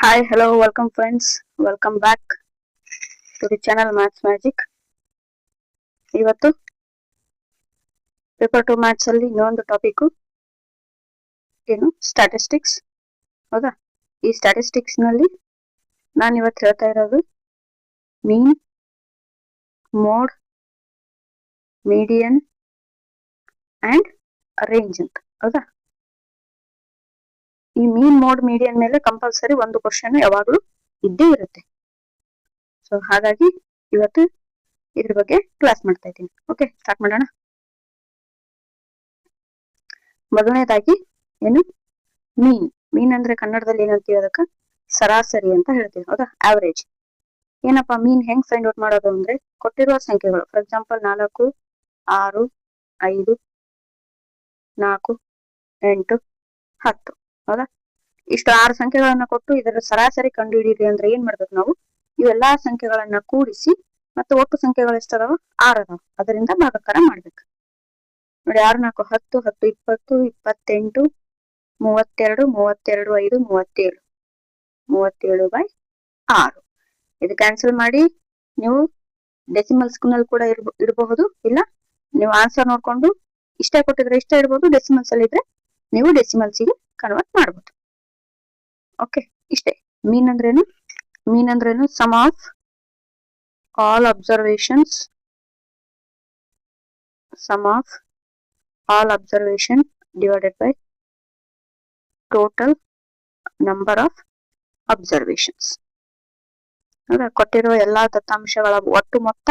Hi, hello, welcome friends. Welcome back to the channel Maths Magic. ಇವತ್ತು paper 2 maths ಅಲ್ಲಿ ಇನ್ನೊಂದು topic ಏನು statistics. ಹೌದಾ? ಈ ಸ್ಟ್ಯಾಟಿಸ್ಟಿಕ್ಸ್ ನಲ್ಲಿ ನಾನು ಇವತ್ತು ಹೇಳ್ತಾ ಇರೋದು ಮೀನ್, ಮೋಡ್, ಮೀಡಿಯನ್ ಅಂಡ್ ರೇಂಜ್ ಅಂತ. ಹೌದಾ? ಈ ಮೀನ್, ಮೋಡ್, ಮೀಡಿಯನ್ ಮೇಲೆ ಕಂಪಲ್ಸರಿ ಒಂದು ಕ್ವಶನ್ ಯಾವಾಗಲೂ ಇದ್ದೇ ಇರುತ್ತೆ. ಸೊ ಹಾಗಾಗಿ ಇವತ್ತು ಇದ್ರ ಬಗ್ಗೆ ಕ್ಲಾಸ್ ಮಾಡ್ತಾ ಇದ್ದೀನಿ. ಓಕೆ, ಸ್ಟಾರ್ಟ್ ಮಾಡೋಣ. ಮೊದಲನೇದಾಗಿ ಏನು ಮೀನ್ ಅಂದ್ರೆ ಕನ್ನಡದಲ್ಲಿ ಏನಂತೀವಿ, ಅದಕ್ಕೆ ಸರಾಸರಿ ಅಂತ ಹೇಳ್ತೀವಿ. ಹೌದಾ? ಆವರೇಜ್. ಏನಪ್ಪಾ ಮೀನ್ ಹೆಂಗ್ ಫೈಂಡ್ ಔಟ್ ಮಾಡೋದು ಅಂದ್ರೆ, ಕೊಟ್ಟಿರುವ ಸಂಖ್ಯೆಗಳು, ಫಾರ್ ಎಕ್ಸಾಂಪಲ್ 4, 6, 5, 4, 8, 10. ಹೌದಾ? ಇಷ್ಟು 6 ಸಂಖ್ಯೆಗಳನ್ನ ಕೊಟ್ಟು ಇದರ ಸರಾಸರಿ ಕಂಡುಹಿಡಿಯಿರಿ ಅಂದ್ರೆ ಏನ್ ಮಾಡ್ಬೇಕು ನಾವು? ಇವೆಲ್ಲಾ ಸಂಖ್ಯೆಗಳನ್ನ ಕೂಡಿಸಿ ಮತ್ತೆ ಒಟ್ಟು ಸಂಖ್ಯೆಗಳು ಎಷ್ಟದಾವ? 6 ಅದಾವ, ಅದರಿಂದ ಭಾಗಾಕಾರ ಮಾಡ್ಬೇಕು. ನೋಡಿ, 6, 4, 10, 10, 20, 28, 32, 32, 5, 37, 37/6. ಇದು ಕ್ಯಾನ್ಸಲ್ ಮಾಡಿ ನೀವು ಡೆಸಿಮಲ್ಸ್ ನಲ್ಲಿ ಕೂಡ ಇಡಬಹುದು, ಇಲ್ಲ ನೀವು ಆನ್ಸರ್ ನೋಡ್ಕೊಂಡು ಇಷ್ಟೇ ಕೊಟ್ಟಿದ್ರೆ ಇಷ್ಟ ಇಡಬಹುದು, ಡೆಸಿಮಲ್ಸ್ ಅಲ್ಲಿ ಇದ್ರೆ ನೀವು ಡೆಸಿಮಲ್ಸ್ ಗೆ ಕನ್ವರ್ಟ್ ಮಾಡಬಹುದು. ಓಕೆ, ಇಷ್ಟೇ. ಮೀನ್ ಅಂದ್ರೇನು? Sum of all observations, divided by total number of observations. ಹೌದಾ? ಕೊಟ್ಟಿರುವ ಎಲ್ಲಾ ದತ್ತಾಂಶಗಳ ಒಟ್ಟು ಮೊತ್ತ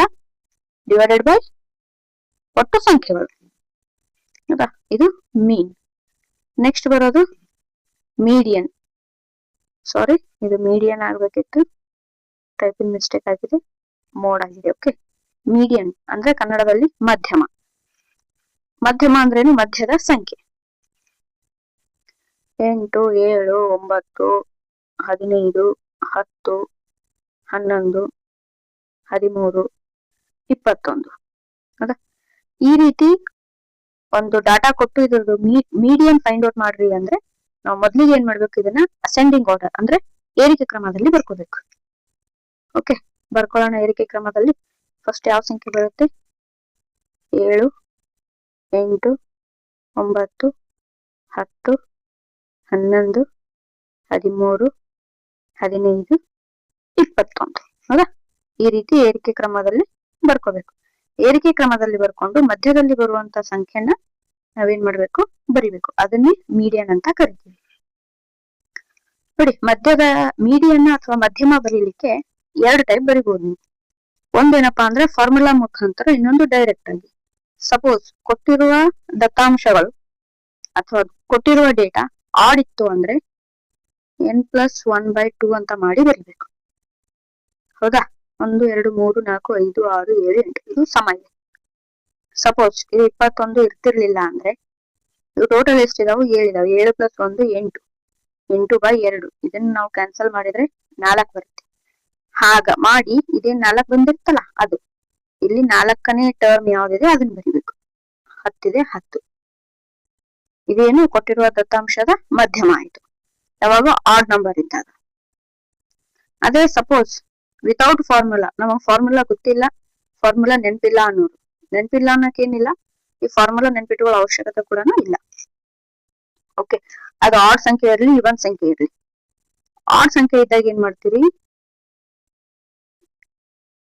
ಡಿವೈಡೆಡ್ ಬೈ ಒಟ್ಟು ಸಂಖ್ಯೆಗಳು. ಹೌದಾ? ಇದು ಮೀನ್. ನೆಕ್ಸ್ಟ್ ಬರೋದು ಮೀಡಿಯನ್. ಸಾರಿ, ಇದು ಮೀಡಿಯನ್ ಆಗ್ಬೇಕಿತ್ತು, ಟೈಪಿಂಗ್ ಮಿಸ್ಟೇಕ್ ಆಗಿದೆ, ಮೋಡ್ ಆಗಿದೆ. ಓಕೆ, ಮೀಡಿಯನ್ ಅಂದ್ರೆ ಕನ್ನಡದಲ್ಲಿ ಮಧ್ಯಮ. ಮಧ್ಯಮ ಅಂದ್ರೇನು? ಮಧ್ಯದ ಸಂಖ್ಯೆ. 8, 7, 9, 15, 10, 11, 13, 21. ಹೌದಾ? ಈ ರೀತಿ ಒಂದು ಡಾಟಾ ಕೊಟ್ಟು ಇದ್ರದ್ದು ಮೀಡಿಯನ್ ಫೈಂಡ್ ಔಟ್ ಮಾಡ್ರಿ ಅಂದ್ರೆ ನಾವು ಮೊದ್ಲಿಗೆ ಏನ್ ಮಾಡ್ಬೇಕು? ಇದನ್ನ ಅಸೆಂಡಿಂಗ್ ಆರ್ಡರ್ ಅಂದ್ರೆ ಏರಿಕೆ ಕ್ರಮದಲ್ಲಿ ಬರ್ಕೋಬೇಕು. ಓಕೆ, ಬರ್ಕೊಳ್ಳೋಣ. ಏರಿಕೆ ಕ್ರಮದಲ್ಲಿ ಫಸ್ಟ್ ಯಾವ ಸಂಖ್ಯೆ ಬರುತ್ತೆ? 7, 8, 9, 10, 11, 13, 15, 21. ಹೌದಾ? ಈ ರೀತಿ ಏರಿಕೆ ಕ್ರಮದಲ್ಲಿ ಬರ್ಕೋಬೇಕು. ಏರಿಕೆ ಕ್ರಮದಲ್ಲಿ ಬರ್ಕೊಂಡು ಮಧ್ಯದಲ್ಲಿ ಬರುವಂತ ಸಂಖ್ಯೆನ ನಾವೇನ್ ಮಾಡ್ಬೇಕು? ಬರಿಬೇಕು. ಅದನ್ನೇ ಮೀಡಿಯನ್ ಅಂತ ಕರಿತೀವಿ. ನೋಡಿ, ಮೀಡಿಯನ್ ಅಥವಾ ಮಧ್ಯಮ ಬರೀಲಿಕ್ಕೆ 2 ಟೈಪ್ ಬರಿಬಹುದು ನೀವು. ಒಂದೇನಪ್ಪಾ ಅಂದ್ರೆ ಫಾರ್ಮುಲಾ ಮುಖಾಂತರ, ಇನ್ನೊಂದು ಡೈರೆಕ್ಟ್ ಆಗಿ. ಸಪೋಸ್ ಕೊಟ್ಟಿರುವ ದತ್ತಾಂಶಗಳು ಅಥವಾ ಕೊಟ್ಟಿರುವ ಡೇಟಾ ಆಡ್ ಇತ್ತು ಅಂದ್ರೆ n+1/2 ಅಂತ ಮಾಡಿ ಬರಿಬೇಕು. ಹೌದಾ? 1, 2, 3, 4, 5, 6, 7, 8 ಇದು ಸಮ ಇದೆ. ಸಪೋಸ್ ಇದು 21 ಇರ್ತಿರ್ಲಿಲ್ಲ ಅಂದ್ರೆ ಇದು ಟೋಟಲ್ ಎಷ್ಟಿದಾವು? 7 ಇದಾವೆ. 7 + 1 8, 8/2. ಇದನ್ನ ನಾವು ಕ್ಯಾನ್ಸಲ್ ಮಾಡಿದ್ರೆ 4 ಬರುತ್ತೆ. ಹಾಗ ಮಾಡಿ ಇದೇನ್ 4 ಬಂದಿರ್ತಲ್ಲ, ಅದು ಇಲ್ಲಿ 4ನೇ ಟರ್ಮ್ ಯಾವ್ದಿದೆ ಅದನ್ನ ಬರಿಬೇಕು. 10 ಇದೆ, 10. ಇದೇನು ಕೊಟ್ಟಿರುವ ದತ್ತಾಂಶದ ಮಧ್ಯಮ ಆಯ್ತು, ಯಾವಾಗ ಆಡ್ ನಂಬರ್ ಇದ್ದಾಗ. ಅದೇ ಸಪೋಸ್ ವಿತೌಟ್ ಫಾರ್ಮುಲಾ, ನಮಗ್ ಫಾರ್ಮುಲಾ ಗೊತ್ತಿಲ್ಲ, ಫಾರ್ಮುಲಾ ನೆನಪಿಲ್ಲ ಅನ್ನೋರು, ನೆನಪಿಲ್ಲ ಅನ್ನೋಕೇನಿಲ್ಲ, ಈ ಫಾರ್ಮುಲಾ ನೆನ್ಪಿಟ್ಕೊಳ್ಳೋ ಅವಶ್ಯಕತೆ ಕೂಡ ಇಲ್ಲ. ಓಕೆ, ಅದು ಆಡ್ ಸಂಖ್ಯೆ ಇರಲಿ, ಇವನ್ ಸಂಖ್ಯೆ ಇರಲಿ. ಆಡ್ ಸಂಖ್ಯೆ ಇದ್ದಾಗ ಏನ್ ಮಾಡ್ತೀರಿ?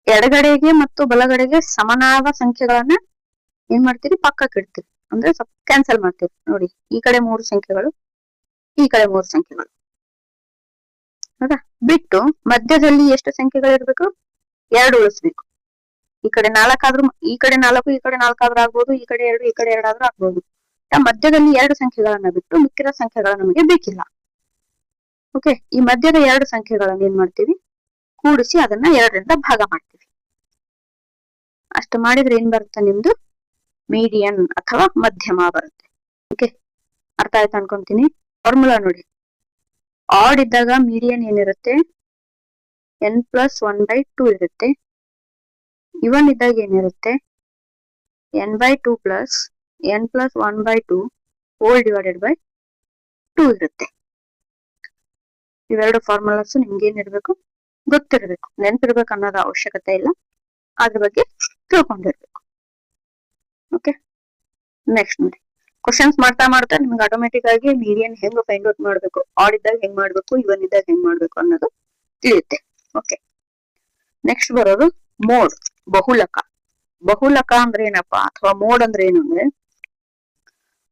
ಎಡಗಡೆಗೆ ಮತ್ತು ಬಲಗಡೆಗೆ ಸಮನಾದ ಸಂಖ್ಯೆಗಳನ್ನ ಏನ್ ಮಾಡ್ತೀರಿ? ಪಕ್ಕಕ್ಕೆ ಇಡ್ತೀರಿ, ಅಂದ್ರೆ ಸ್ವಲ್ಪ ಕ್ಯಾನ್ಸಲ್ ಮಾಡ್ತೀರಿ. ನೋಡಿ, ಈ ಕಡೆ 3 ಸಂಖ್ಯೆಗಳು, ಈ ಕಡೆ 3 ಸಂಖ್ಯೆಗಳು. ಹೌದಾ? ಬಿಟ್ಟು ಮಧ್ಯದಲ್ಲಿ ಎಷ್ಟು ಸಂಖ್ಯೆಗಳು ಇರ್ಬೇಕು? 2 ಉಳಿಸ್ಬೇಕು. ಈ ಕಡೆ 4 ಆದ್ರೂ, ಈ ಕಡೆ 4, ಈ ಕಡೆ 4 ಆದ್ರೂ ಆಗ್ಬೋದು, ಈ ಕಡೆ 2, ಈ ಕಡೆ 2 ಆದ್ರೂ ಆಗ್ಬೋದು. ಮಧ್ಯದಲ್ಲಿ 2 ಸಂಖ್ಯೆಗಳನ್ನ ಬಿಟ್ಟು ಮಿಕ್ಕಿದ ಸಂಖ್ಯೆಗಳ ನಮಗೆ ಬೇಕಿಲ್ಲ. ಓಕೆ, ಈ ಮಧ್ಯದ 2 ಸಂಖ್ಯೆಗಳನ್ನ ಏನ್ ಮಾಡ್ತೀವಿ? ಕೂಡಿಸಿ ಅದನ್ನ 2ರಿಂದ ಭಾಗ ಮಾಡ್ತೀವಿ. ಅಷ್ಟು ಮಾಡಿದ್ರೆ ಏನ್ ಬರುತ್ತೆ? ನಿಮ್ದು ಮೀಡಿಯನ್ ಅಥವಾ ಮಧ್ಯಮ ಬರುತ್ತೆ. ಓಕೆ, ಅರ್ಥ ಆಯ್ತು ಅನ್ಕೊಂತೀನಿ. ಫಾರ್ಮುಲಾ ನೋಡಿ, ಆಡ್ ಇದ್ದಾಗ ಮೀಡಿಯನ್ ಏನಿರುತ್ತೆ? n+1/2 ಇರುತ್ತೆ. ಇವನ್ ಇದ್ದಾಗ ಏನಿರುತ್ತೆ? n/2 + n+1/2 hole divided by 2 ಇರುತ್ತೆ. ಇವೆರಡು ಫಾರ್ಮುಲಾಸ್ ನಿಮ್ಗೆ ಏನಿರ್ಬೇಕು, ಗೊತ್ತಿರ್ಬೇಕು. ನೆನ್ಪಿರ್ಬೇಕು ಅನ್ನೋದು ಅವಶ್ಯಕತೆ ಇಲ್ಲ, ಅದ್ರ ಬಗ್ಗೆ ತಿಳ್ಕೊಂಡಿರ್ಬೇಕು. ಓಕೆ, ನೆಕ್ಸ್ಟ್ ನೋಡಿ, ಕ್ವಶನ್ಸ್ ಮಾಡ್ತಾ ಮಾಡ್ತಾ ನಿಮ್ಗೆ ಆಟೋಮೆಟಿಕ್ ಆಗಿ ಮೀಡಿಯನ್ ಹೆಂಗ್ ಫೈಂಡ್ ಔಟ್ ಮಾಡ್ಬೇಕು, ಆಡ್ ಇದ್ದಾಗ ಹೆಂಗ್ ಮಾಡ್ಬೇಕು, ಇವನ್ ಇದ್ದಾಗ ಹೆಂಗ್ ಮಾಡ್ಬೇಕು ಅನ್ನೋದು ತಿಳಿಯುತ್ತೆ. ಓಕೆ, ನೆಕ್ಸ್ಟ್ ಬರೋದು ಮೋಡ್, ಬಹುಲಕ. ಬಹುಲಕ ಅಂದ್ರೆ ಏನಪ್ಪಾ, ಅಥವಾ ಮೋಡ್ ಅಂದ್ರೆ ಏನು ಅಂದ್ರೆ,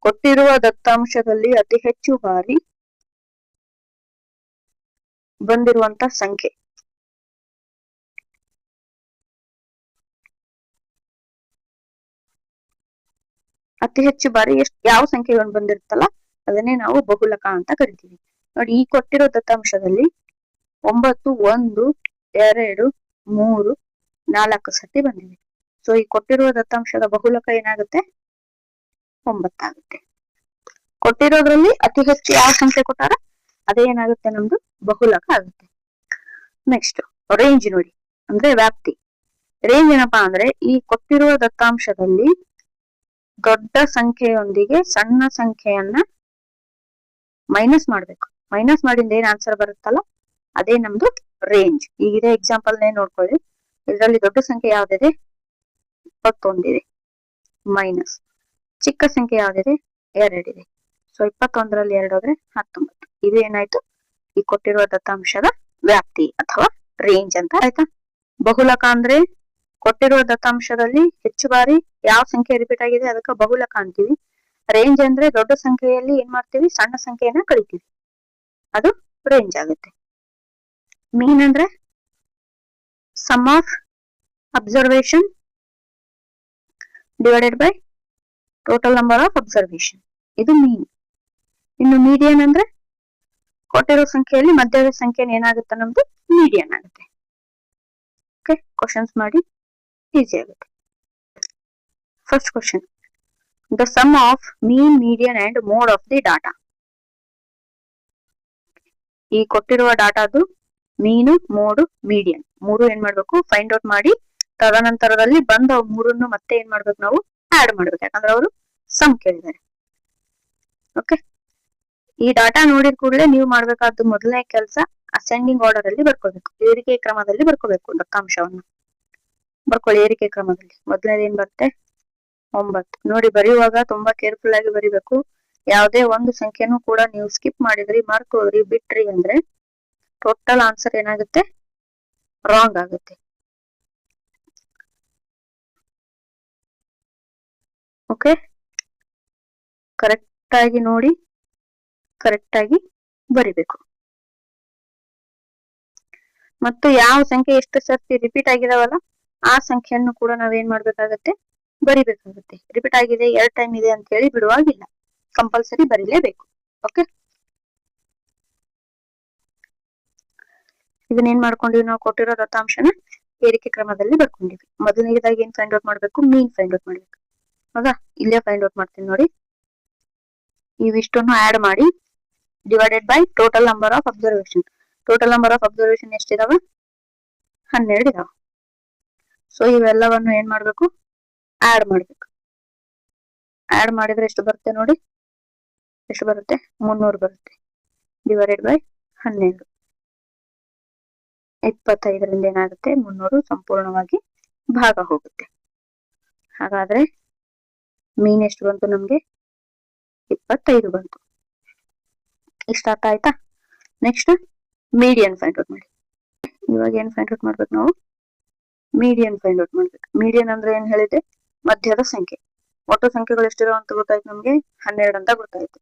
ಕೊಟ್ಟಿರುವ ದತ್ತಾಂಶದಲ್ಲಿ ಅತಿ ಹೆಚ್ಚು ಬಾರಿ ಬಂದಿರುವಂತ ಸಂಖ್ಯೆ. ಅತಿ ಹೆಚ್ಚು ಬಾರಿ ಯಾವ ಸಂಖ್ಯೆಗಳು ಬಂದಿರುತ್ತಲ್ಲ ಅದನ್ನೇ ನಾವು ಬಹುಲಕ ಅಂತ ಕರಿತೀವಿ. ನೋಡಿ, ಈ ಕೊಟ್ಟಿರೋ ದತ್ತಾಂಶದಲ್ಲಿ 9, 1, 2, 3, 4 ಸತಿ ಬಂದಿದೆ. ಸೊ ಈ ಕೊಟ್ಟಿರುವ ದತ್ತಾಂಶದ ಬಹುಲಕ ಏನಾಗುತ್ತೆ, 9 ಆಗುತ್ತೆ. ಕೊಟ್ಟಿರೋದ್ರಲ್ಲಿ ಅತಿ ಹೆಚ್ಚು ಯಾವ ಸಂಖ್ಯೆ ಕೊಟ್ಟಾರ ಅದೇ ಏನಾಗುತ್ತೆ, ನಮ್ದು ಬಹುಲಕ ಆಗುತ್ತೆ. ನೆಕ್ಸ್ಟ್ ರೇಂಜ್ ನೋಡಿ, ಅಂದ್ರೆ ವ್ಯಾಪ್ತಿ. ರೇಂಜ್ ಏನಪ್ಪಾ ಅಂದ್ರೆ, ಈ ಕೊಟ್ಟಿರುವ ದತ್ತಾಂಶದಲ್ಲಿ ದೊಡ್ಡ ಸಂಖ್ಯೆಯೊಂದಿಗೆ ಸಣ್ಣ ಸಂಖ್ಯೆಯನ್ನ ಮೈನಸ್ ಮಾಡ್ಬೇಕು. ಮೈನಸ್ ಮಾಡಿಂದ ಏನ್ ಆನ್ಸರ್ ಬರುತ್ತಲ್ಲ ಅದೇ ನಮ್ದು ರೇಂಜ್. ಈಗ ಇದೇ ಎಕ್ಸಾಂಪಲ್ ನೋಡ್ಕೊಳ್ಳಿ. ಇದರಲ್ಲಿ ದೊಡ್ಡ ಸಂಖ್ಯೆ ಯಾವ್ದಿದೆ, 21 ಇದೆ, ಮೈನಸ್ ಚಿಕ್ಕ ಸಂಖ್ಯೆ ಯಾವ್ದಿದೆ, 2 ಇದೆ. ಸೊ 21ರಲ್ಲಿ 2 ಹೋದ್ರೆ 19. ಇದು ಏನಾಯ್ತು, ಈ ಕೊಟ್ಟಿರುವ ದತ್ತಾಂಶದ ವ್ಯಾಪ್ತಿ ಅಥವಾ ರೇಂಜ್ ಅಂತ ಆಯ್ತಾ. ಬಹುಲಕ ಅಂದ್ರೆ ಕೊಟ್ಟಿರುವ ದತ್ತಾಂಶದಲ್ಲಿ ಹೆಚ್ಚು ಬಾರಿ ಯಾವ ಸಂಖ್ಯೆ ರಿಪೀಟ್ ಆಗಿದೆ ಅದಕ್ಕೆ ಬಹುಲಕ ಅಂತೀವಿ. ರೇಂಜ್ ಅಂದ್ರೆ ದೊಡ್ಡ ಸಂಖ್ಯೆಯಲ್ಲಿ ಏನ್ ಮಾಡ್ತೀವಿ, ಸಣ್ಣ ಸಂಖ್ಯೆಯನ್ನ ಕಳಿತೀವಿ, ಅದು ರೇಂಜ್ ಆಗುತ್ತೆ. ಮೀನ್ ಅಂದ್ರೆ sum of observation divided by total number of observation, ಇದು ಮೀನ್. ಇನ್ನು ಮೀಡಿಯನ್ ಅಂದ್ರೆ ಕೊಟ್ಟಿರೋ ಸಂಖ್ಯೆಯಲ್ಲಿ ಮಧ್ಯದ ಸಂಖ್ಯೆ ಏನಾಗುತ್ತೆ, ನಮ್ದು ಮೀಡಿಯನ್ ಆಗುತ್ತೆ. ಓಕೆ, ಕ್ವಶನ್ಸ್ ಮಾಡಿ ಈಸಿ ಆಗುತ್ತೆ. First question, the sum of mean, median and mode of the data. ಈ ಕೊಟ್ಟಿರುವ ಡಾಟಾದು ಮೀನು, ಮೋಡು, ಮೀಡಿಯನ್ ಮೂರು ಏನ್ ಮಾಡ್ಬೇಕು, ಫೈಂಡ್ ಔಟ್ ಮಾಡಿ ತದನಂತರದಲ್ಲಿ ಬಂದ ಮೂರನ್ನು ಮತ್ತೆ ಏನ್ ಮಾಡ್ಬೇಕು, ನಾವು ಆಡ್ ಮಾಡ್ಬೇಕು. ಯಾಕಂದ್ರೆ ಅವರು ಸಮ್ ಕೇಳಿದ್ದಾರೆ. ಓಕೆ, ಈ ಡಾಟಾ ನೋಡಿದ ಕೂಡಲೇ ನೀವು ಮಾಡ್ಬೇಕಾದ್ದು ಮೊದಲನೇ ಕೆಲಸ ಅಸೆಂಡಿಂಗ್ ಆರ್ಡರ್ ಅಲ್ಲಿ ಬರ್ಕೋಬೇಕು, ಏರಿಕೆ ಕ್ರಮದಲ್ಲಿ ಬರ್ಕೋಬೇಕು. ದತ್ತಾಂಶವನ್ನು ಬರ್ಕೊಳ್ಳಿ ಏರಿಕೆ ಕ್ರಮದಲ್ಲಿ. ಮೊದಲನೇದು ಏನ್ ಬರುತ್ತೆ, 9. ನೋಡಿ, ಬರೆಯುವಾಗ ತುಂಬಾ ಕೇರ್ಫುಲ್ ಆಗಿ ಬರಿಬೇಕು. ಯಾವುದೇ ಒಂದು ಸಂಖ್ಯೆನೂ ಕೂಡ ನೀವು ಸ್ಕಿಪ್ ಮಾಡಿದ್ರಿ, ಮಾರ್ಕ್ ಹೋದ್ರಿ, ಬಿಟ್ರಿ ಅಂದ್ರೆ ಟೋಟಲ್ ಆನ್ಸರ್ ಏನಾಗುತ್ತೆ, ರಾಂಗ್ ಆಗುತ್ತೆ. ಓಕೆ, ಕರೆಕ್ಟ್ ಆಗಿ ನೋಡಿ, ಕರೆಕ್ಟ್ ಆಗಿ ಬರಿಬೇಕು. ಮತ್ತು ಯಾವ ಸಂಖ್ಯೆ ಎಷ್ಟು ಸರ್ತಿ ರಿಪೀಟ್ ಆಗಿದಾವಲ್ಲ ಆ ಸಂಖ್ಯೆಯನ್ನು ಕೂಡ ನಾವೇನ್ ಮಾಡ್ಬೇಕಾಗತ್ತೆ, ಬರಿಬೇಕಾಗುತ್ತೆ. ರಿಪೀಟ್ ಆಗಿದೆ 2 ಟೈಮ್ ಇದೆ ಅಂತ ಹೇಳಿ ಬಿಡುವಾಗಿಲ್ಲ, ಕಂಪಲ್ಸರಿ ಬರೀಲೇಬೇಕು. ಓಕೆ, ಇದನ್ನೇನ್ ಮಾಡ್ಕೊಂಡಿವಿ, ನಾವು ಕೊಟ್ಟಿರೋ ದತ್ತಾಂಶನ ಏರಿಕೆ ಕ್ರಮದಲ್ಲಿ ಬರ್ಕೊಂಡಿವಿ. ಮೊದಲನೇದಾಗಿ ಏನ್ ಫೈಂಡ್ ಔಟ್ ಮಾಡ್ಬೇಕು, ಮೀನ್ ಫೈಂಡ್ ಔಟ್ ಮಾಡ್ಬೇಕು. ಹೌದಾ, ಇಲ್ಲೇ ಫೈಂಡ್ ಔಟ್ ಮಾಡ್ತೀನಿ ನೋಡಿ. ಇವಿಷ್ಟನ್ನು ಆಡ್ ಮಾಡಿ divided by total number of observation. Total number of observation ಎಷ್ಟಿದಾವ, 12 ಇದಾವ. ಸೊ ಇವೆಲ್ಲವನ್ನು ಏನ್ ಮಾಡ್ಬೇಕು, ಆಡ್ ಮಾಡ್ಬೇಕು. ಆಡ್ ಮಾಡಿದ್ರೆ ಎಷ್ಟು ಬರುತ್ತೆ ನೋಡಿ, ಎಷ್ಟು ಬರುತ್ತೆ, 300 ಬರುತ್ತೆ. ಡಿವೈಡೆಡ್ ಬೈ 12, 25ರಿಂದ ಏನಾಗುತ್ತೆ, 300 ಸಂಪೂರ್ಣವಾಗಿ ಭಾಗ ಹೋಗುತ್ತೆ. ಹಾಗಾದ್ರೆ ಮೀನ್ ಎಷ್ಟು ಬಂತು ನಮ್ಗೆ, 25 ಬಂತು. ಇಷ್ಟ ಅರ್ಥ ಆಯ್ತಾ. ನೆಕ್ಸ್ಟ್ ಮೀಡಿಯನ್ ಫೈಂಡ್ ಔಟ್ ಮಾಡಿ. ಇವಾಗ ಏನ್ ಫೈಂಡ್ ಔಟ್ ಮಾಡ್ಬೇಕು ನಾವು, ಮೀಡಿಯನ್ ಫೈಂಡ್ ಔಟ್ ಮಾಡ್ಬೇಕು. ಮೀಡಿಯನ್ ಅಂದ್ರೆ ಏನ್ ಹೇಳಿದೆ, ಮಧ್ಯದ ಸಂಖ್ಯೆ. ಒಟ್ಟು ಸಂಖ್ಯೆಗಳು ಎಷ್ಟಿರೋ ಅಂತ ಗೊತ್ತಾಯ್ತು ನಮ್ಗೆ, 12 ಅಂತ ಗೊತ್ತಾಯ್ತು.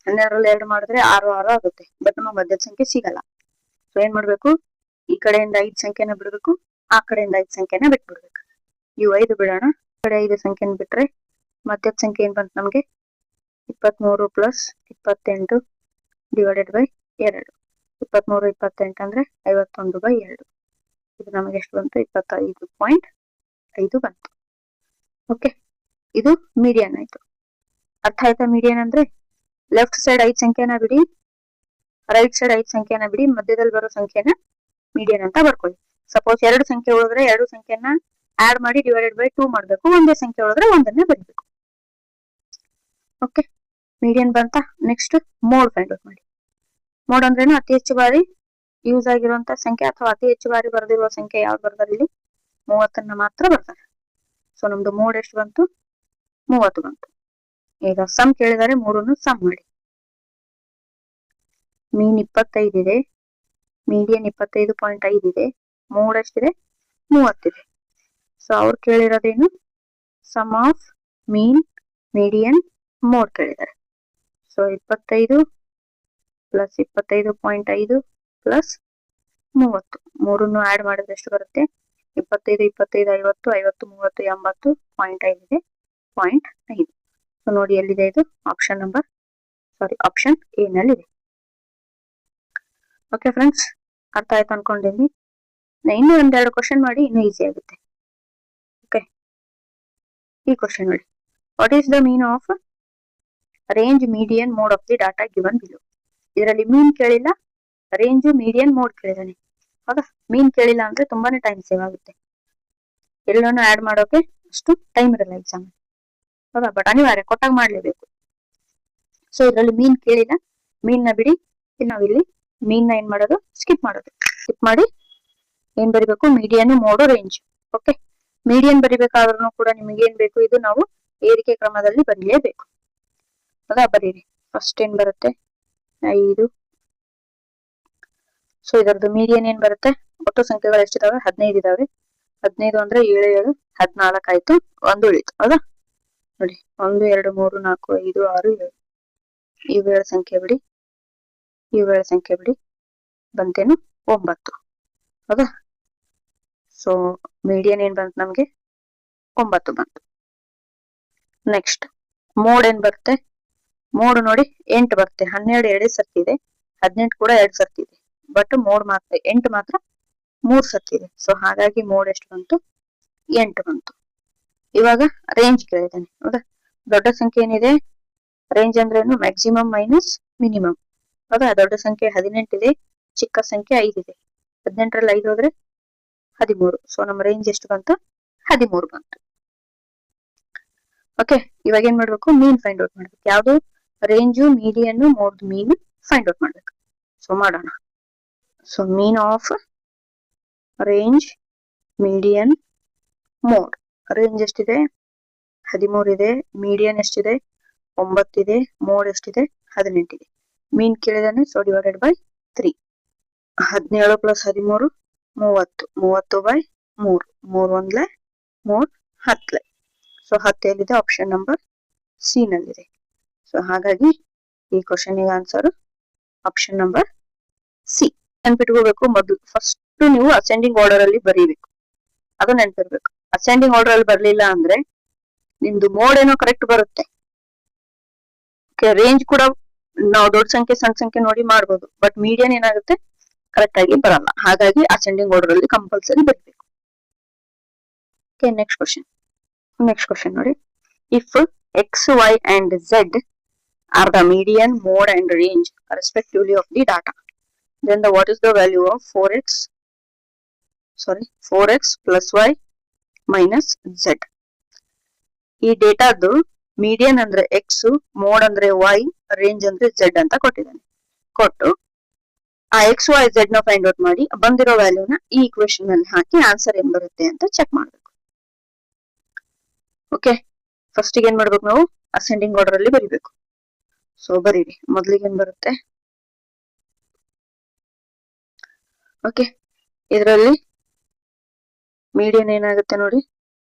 12ರಲ್ಲಿ 2 ಮಾಡಿದ್ರೆ 6 ಆಗುತ್ತೆ. ಬಟ್ ನಮಗೆ ಮಧ್ಯದ ಸಂಖ್ಯೆ ಸಿಗಲ್ಲ. ಸೊ ಏನ್ ಮಾಡ್ಬೇಕು, ಈ ಕಡೆಯಿಂದ 5 ಸಂಖ್ಯೆನ ಬಿಡ್ಬೇಕು, ಆ ಕಡೆಯಿಂದ 5 ಸಂಖ್ಯೆನ ಬಿಟ್ಬಿಡ್ಬೇಕು. ಇವು 5 ಬಿಡೋಣ, ಕಡೆ 5 ಸಂಖ್ಯೆನ ಬಿಟ್ರೆ ಮಧ್ಯದ ಸಂಖ್ಯೆ ಏನ್ ಬಂತು ನಮ್ಗೆ, 23 ಪ್ಲಸ್ 28 ಡಿವೈಡೆಡ್ ಬೈ 2. 23, 28 ಅಂದ್ರೆ 51/2. ಇದು ನಮಗೆ ಎಷ್ಟು ಬಂತು, 25.5 ಬಂತು. ಓಕೆ, ಇದು ಮೀಡಿಯನ್ ಆಯ್ತು. ಅರ್ಥ ಆಯ್ತಾ. ಮೀಡಿಯನ್ ಅಂದ್ರೆ ಲೆಫ್ಟ್ ಸೈಡ್ 5 ಸಂಖ್ಯೆನ ಬಿಡಿ, ರೈಟ್ ಸೈಡ್ 5 ಸಂಖ್ಯೆನ ಬಿಡಿ, ಮಧ್ಯದಲ್ಲಿ ಬರೋ ಸಂಖ್ಯೆನ ಮೀಡಿಯನ್ ಅಂತ ಬರ್ಕೊಳ್ಳಿ. ಸಪೋಸ್ 2 ಸಂಖ್ಯೆ ಉಳಿದ್ರೆ 2 ಸಂಖ್ಯೆನ ಆಡ್ ಮಾಡಿ ಡಿವೈಡೆಡ್ ಬೈ 2 ಮಾಡ್ಬೇಕು. ಒಂದೇ ಸಂಖ್ಯೆ ಉಳಿದ್ರೆ ಒಂದನ್ನೇ ಬರೀಬೇಕು. ಓಕೆ, ಮೀಡಿಯನ್ ಬಂತ. ನೆಕ್ಸ್ಟ್ ಮೋಡ್ ಫೈಂಡ್ ಔಟ್ ಮಾಡಿ. ಮೋಡ್ ಅಂದ್ರೇನು, ಅತಿ ಹೆಚ್ಚು ಬಾರಿ ಯೂಸ್ ಆಗಿರುವಂತ ಸಂಖ್ಯೆ ಅಥವಾ ಅತಿ ಹೆಚ್ಚು ಬಾರಿ ಬರೆದಿರುವ ಸಂಖ್ಯೆ ಯಾವ್ದು ಬರ್ದಾರ ಇಲ್ಲಿ? 30 ಮಾತ್ರ ಬರ್ತಾರೆ. ಸೊ ನಮ್ದು ಮೋಡ್ ಎಷ್ಟು ಬಂತು? 30 ಬಂತು. ಈಗ ಸಮ್ ಕೇಳಿದರೆ ಮೂರನ್ನು ಸಮ್ ಮಾಡಿ. ಮೀನ್ 25 ಇದೆ, ಮೀಡಿಯನ್ 25.5 ಇದೆ, ಮೋಡ್ ಎಷ್ಟಿದೆ? 30 ಇದೆ. ಸೊ ಅವ್ರು ಕೇಳಿರೋದೇನು? Sum of mean, median, mode ಕೇಳಿದ್ದಾರೆ. ಸೊ 25 ಪ್ಲಸ್ 25.5 ಪ್ಲಸ್ 30 ಮೂರನ್ನು ಆಡ್ ಮಾಡಿದ್ರೆ ಎಷ್ಟು ಬರುತ್ತೆ? 25 25 50 50 30 80.5 ಇದೆ 0.5. ಸೊ ನೋಡಿ ಎಲ್ಲಿದೆ ಇದು? ಆಪ್ಷನ್ ಎ ನಲ್ಲಿದೆ. ಓಕೆ ಫ್ರೆಂಡ್ಸ್, ಅರ್ಥ ಆಯ್ತು ಅನ್ಕೊಂಡಿದ್ದೀನಿ. ಇನ್ನೂ ಒಂದೆರಡು ಕ್ವಶನ್ ಮಾಡಿ ಇನ್ನೂ ಈಸಿ ಆಗುತ್ತೆ. ಓಕೆ, ಈ ಕ್ವಶನ್ ನೋಡಿ. What is the mean of range, median, mode of the data given below? ಇದರಲ್ಲಿ ಮೀನ್ ಕೇಳಿಲ್ಲ, ರೇಂಜ್, ಮೀಡಿಯನ್, ಮೋಡ್ ಕೇಳಿದಾನೆ. ಹೌದಾ? ಮೀನ್ ಕೇಳಿಲ್ಲ ಅಂದ್ರೆ ತುಂಬಾನೇ ಟೈಮ್ ಸೇವ್ ಆಗುತ್ತೆ. ಎಲ್ಲಾನು ಆಡ್ ಮಾಡೋಕೆ ಅಷ್ಟು ಟೈಮ್ ಇರಲ್ಲ ಎಕ್ಸಾಮ್. ಹೌದಾ? ಬಟ್ ಅನಿವಾರ್ಯ, ಕೊಟ್ಟಾಗ ಮಾಡ್ಲೇಬೇಕು. ಸೊ ಇದರಲ್ಲಿ ಮೀನ್ ಕೇಳಿಲ್ಲ, ಮೀನ್ ನ ಬಿಡಿ. ನಾವಿಲ್ಲಿ ಮೀನ್ ನ ಏನ್ ಮಾಡೋದು? ಸ್ಕಿಪ್ ಮಾಡೋದು. ಸ್ಕಿಪ್ ಮಾಡಿ ಏನ್ ಬರಿಬೇಕು? Median, mode, range. Okay, median ಬರಿಬೇಕಾದ್ರೂ ಕೂಡ ನಿಮಗೆ ಏನ್ ಬೇಕು? ಇದು ನಾವು ಏರಿಕೆ ಕ್ರಮದಲ್ಲಿ ಬರೀಲೇಬೇಕು. ಹೌದಾ? ಬರೀರಿ. ಫಸ್ಟ್ ಏನ್ ಬರುತ್ತೆ? 5. ಸೊ ಇದರದ್ದು ಮೀಡಿಯನ್ ಏನ್ ಬರುತ್ತೆ? ಒಟ್ಟು ಸಂಖ್ಯೆಗಳು ಎಷ್ಟಿದಾವೆ? 15 ಇದಾವೆ. 15 ಅಂದ್ರೆ 7 7 14 ಆಯ್ತು, ಒಂದು ಉಳಿತು. ಹೌದಾ? ನೋಡಿ, 1 2 3 4 5 6 7. ಇವುಗಳ ಸಂಖ್ಯೆ ಬಿಡಿ, ಇವುಗಳ ಸಂಖ್ಯೆ ಬಿಡಿ, ಬಂತೇನು? 9. ಹೌದಾ? ಸೊ ಮೀಡಿಯನ್ ಏನ್ ಬಂತು ನಮ್ಗೆ? 9 ಬಂತು. ನೆಕ್ಸ್ಟ್ ಮೋಡ್ ಏನ್ ಬರುತ್ತೆ? ಮೋಡ್ ನೋಡಿ 8 ಬರುತ್ತೆ. 12 2 ಸರ್ತಿ ಇದೆ, 18 ಕೂಡ 2 ಸರ್ತಿ ಇದೆ. ಬಟ್ ಮೋಡ್ ಮಾತ್ರ 8 ಮಾತ್ರ 3 ಸರ್ತಿ ಇದೆ. ಸೊ ಹಾಗಾಗಿ ಮೋಡ್ ಎಷ್ಟು ಬಂತು? 8 ಬಂತು. ಇವಾಗ ರೇಂಜ್ ಕೇಳಿದ್ದಾನೆ. ಹೌದಾ? ದೊಡ್ಡ ಸಂಖ್ಯೆ ಏನಿದೆ? ರೇಂಜ್ ಅಂದ್ರೆ ಏನು? Maximum minus minimum. ಹೌದಾ? ದೊಡ್ಡ ಸಂಖ್ಯೆ 18 ಇದೆ, ಚಿಕ್ಕ ಸಂಖ್ಯೆ 5 ಇದೆ. 18ರಲ್ಲಿ 5 ಹೋದ್ರೆ 13. ಸೊ ನಮ್ಮ ರೇಂಜ್ ಎಷ್ಟು ಬಂತು? 13 ಬಂತು. ಓಕೆ, ಇವಾಗ ಏನ್ ಮಾಡ್ಬೇಕು? ಮೀನ್ ಫೈಂಡ್ ಔಟ್ ಮಾಡ್ಬೇಕು. ಯಾವ್ದು? ರೇಂಜು, ಮೀಡಿಯನ್, ಮೋಡ್ ಮೀನ್ ಫೈಂಡ್ ಔಟ್ ಮಾಡ್ಬೇಕು. ಸೊ ಮಾಡೋಣ. So mean of range, median, mode. Range ಎಷ್ಟಿದೆ? 13 ಇದೆ. ಮೀಡಿಯನ್ ಎಷ್ಟಿದೆ? 9 ಇದೆ. ಮೋಡ್ ಎಷ್ಟಿದೆ? 18 ಇದೆ. ಮೀನ್ ಕೇಳಿದಾನೆ. So divided by 3. 17 plus 13 30. 30 by 3. 3 ಒಂದ್ಲೆ 3 10. ಸೊ 10 ಎಲ್ಲಿದೆ? ಆಪ್ಷನ್ ನಂಬರ್ ಸಿ ನಲ್ಲಿದೆ. ಸೊ ಹಾಗಾಗಿ ಈ question answer option number C. ನೆನ್ಪಿಟ್ಕೋಬೇಕು. ಮೊದಲು ಫಸ್ಟ್ ನೀವು ಅಸೆಂಡಿಂಗ್ ಆರ್ಡರ್ ಅಲ್ಲಿ ಬರೀಬೇಕು. ಅದು ನೆನ್ಪಿರ್ಬೇಕು. ಅಸೆಂಡಿಂಗ್ ಆರ್ಡರ್ ಅಲ್ಲಿ ಬರ್ಲಿಲ್ಲ ಅಂದ್ರೆ ನಿಮ್ದು ಮೋಡ್ ಏನೋ ಕರೆಕ್ಟ್ ಬರುತ್ತೆ. ರೇಂಜ್ ಕೂಡ ನಾವು ದೊಡ್ಡ ಸಂಖ್ಯೆ ಸಣ್ಣ ಸಂಖ್ಯೆ ನೋಡಿ ಮಾಡ್ಬೋದು. ಬಟ್ ಮೀಡಿಯನ್ ಏನಾಗುತ್ತೆ? ಕರೆಕ್ಟ್ ಆಗಿ ಬರಲ್ಲ. ಹಾಗಾಗಿ ಅಸೆಂಡಿಂಗ್ ಆರ್ಡರ್ ಅಲ್ಲಿ ಕಂಪಲ್ಸರಿ ಬರಬೇಕು. ಓಕೆ, ನೆಕ್ಸ್ಟ್ ಕ್ವಶನ್ ನೋಡಿ. If X, Y and Z are the median, mode and range respectively of the data, then what is the value of 4x plus y minus z? ಈ ಡೇಟಾದ್ದು median ಅಂದ್ರೆ X, mode ಅಂದ್ರೆ Y, range ಅಂದ್ರೆ Z ಅಂತ ಕೊಟ್ಟಿದ್ದಾನೆ. ಕೊಟ್ಟು ಆ X, Y, Z ನ find out ಮಾಡಿ ಬಂದಿರೋ ವ್ಯಾಲ್ಯೂನ ಈ ಇಕ್ವೇಶನ್ ಅಲ್ಲಿ ಹಾಕಿ ಆನ್ಸರ್ ಏನ್ ಬರುತ್ತೆ ಅಂತ ಚೆಕ್ ಮಾಡ್ಬೇಕು. ಓಕೆ, ಫಸ್ಟ್ ಏನ್ ಮಾಡ್ಬೇಕು? ನಾವು ಅಸೆಂಡಿಂಗ್ ಆರ್ಡರ್ ಅಲ್ಲಿ ಬರಿಬೇಕು. ಸೊ ಬರೀರಿ. ಮೊದ್ಲಿಗೆ ಏನ್ ಬರುತ್ತೆ? ಓಕೆ, ಇದರಲ್ಲಿ ಮೀಡಿಯನ್ ಏನಾಗುತ್ತೆ ನೋಡಿ.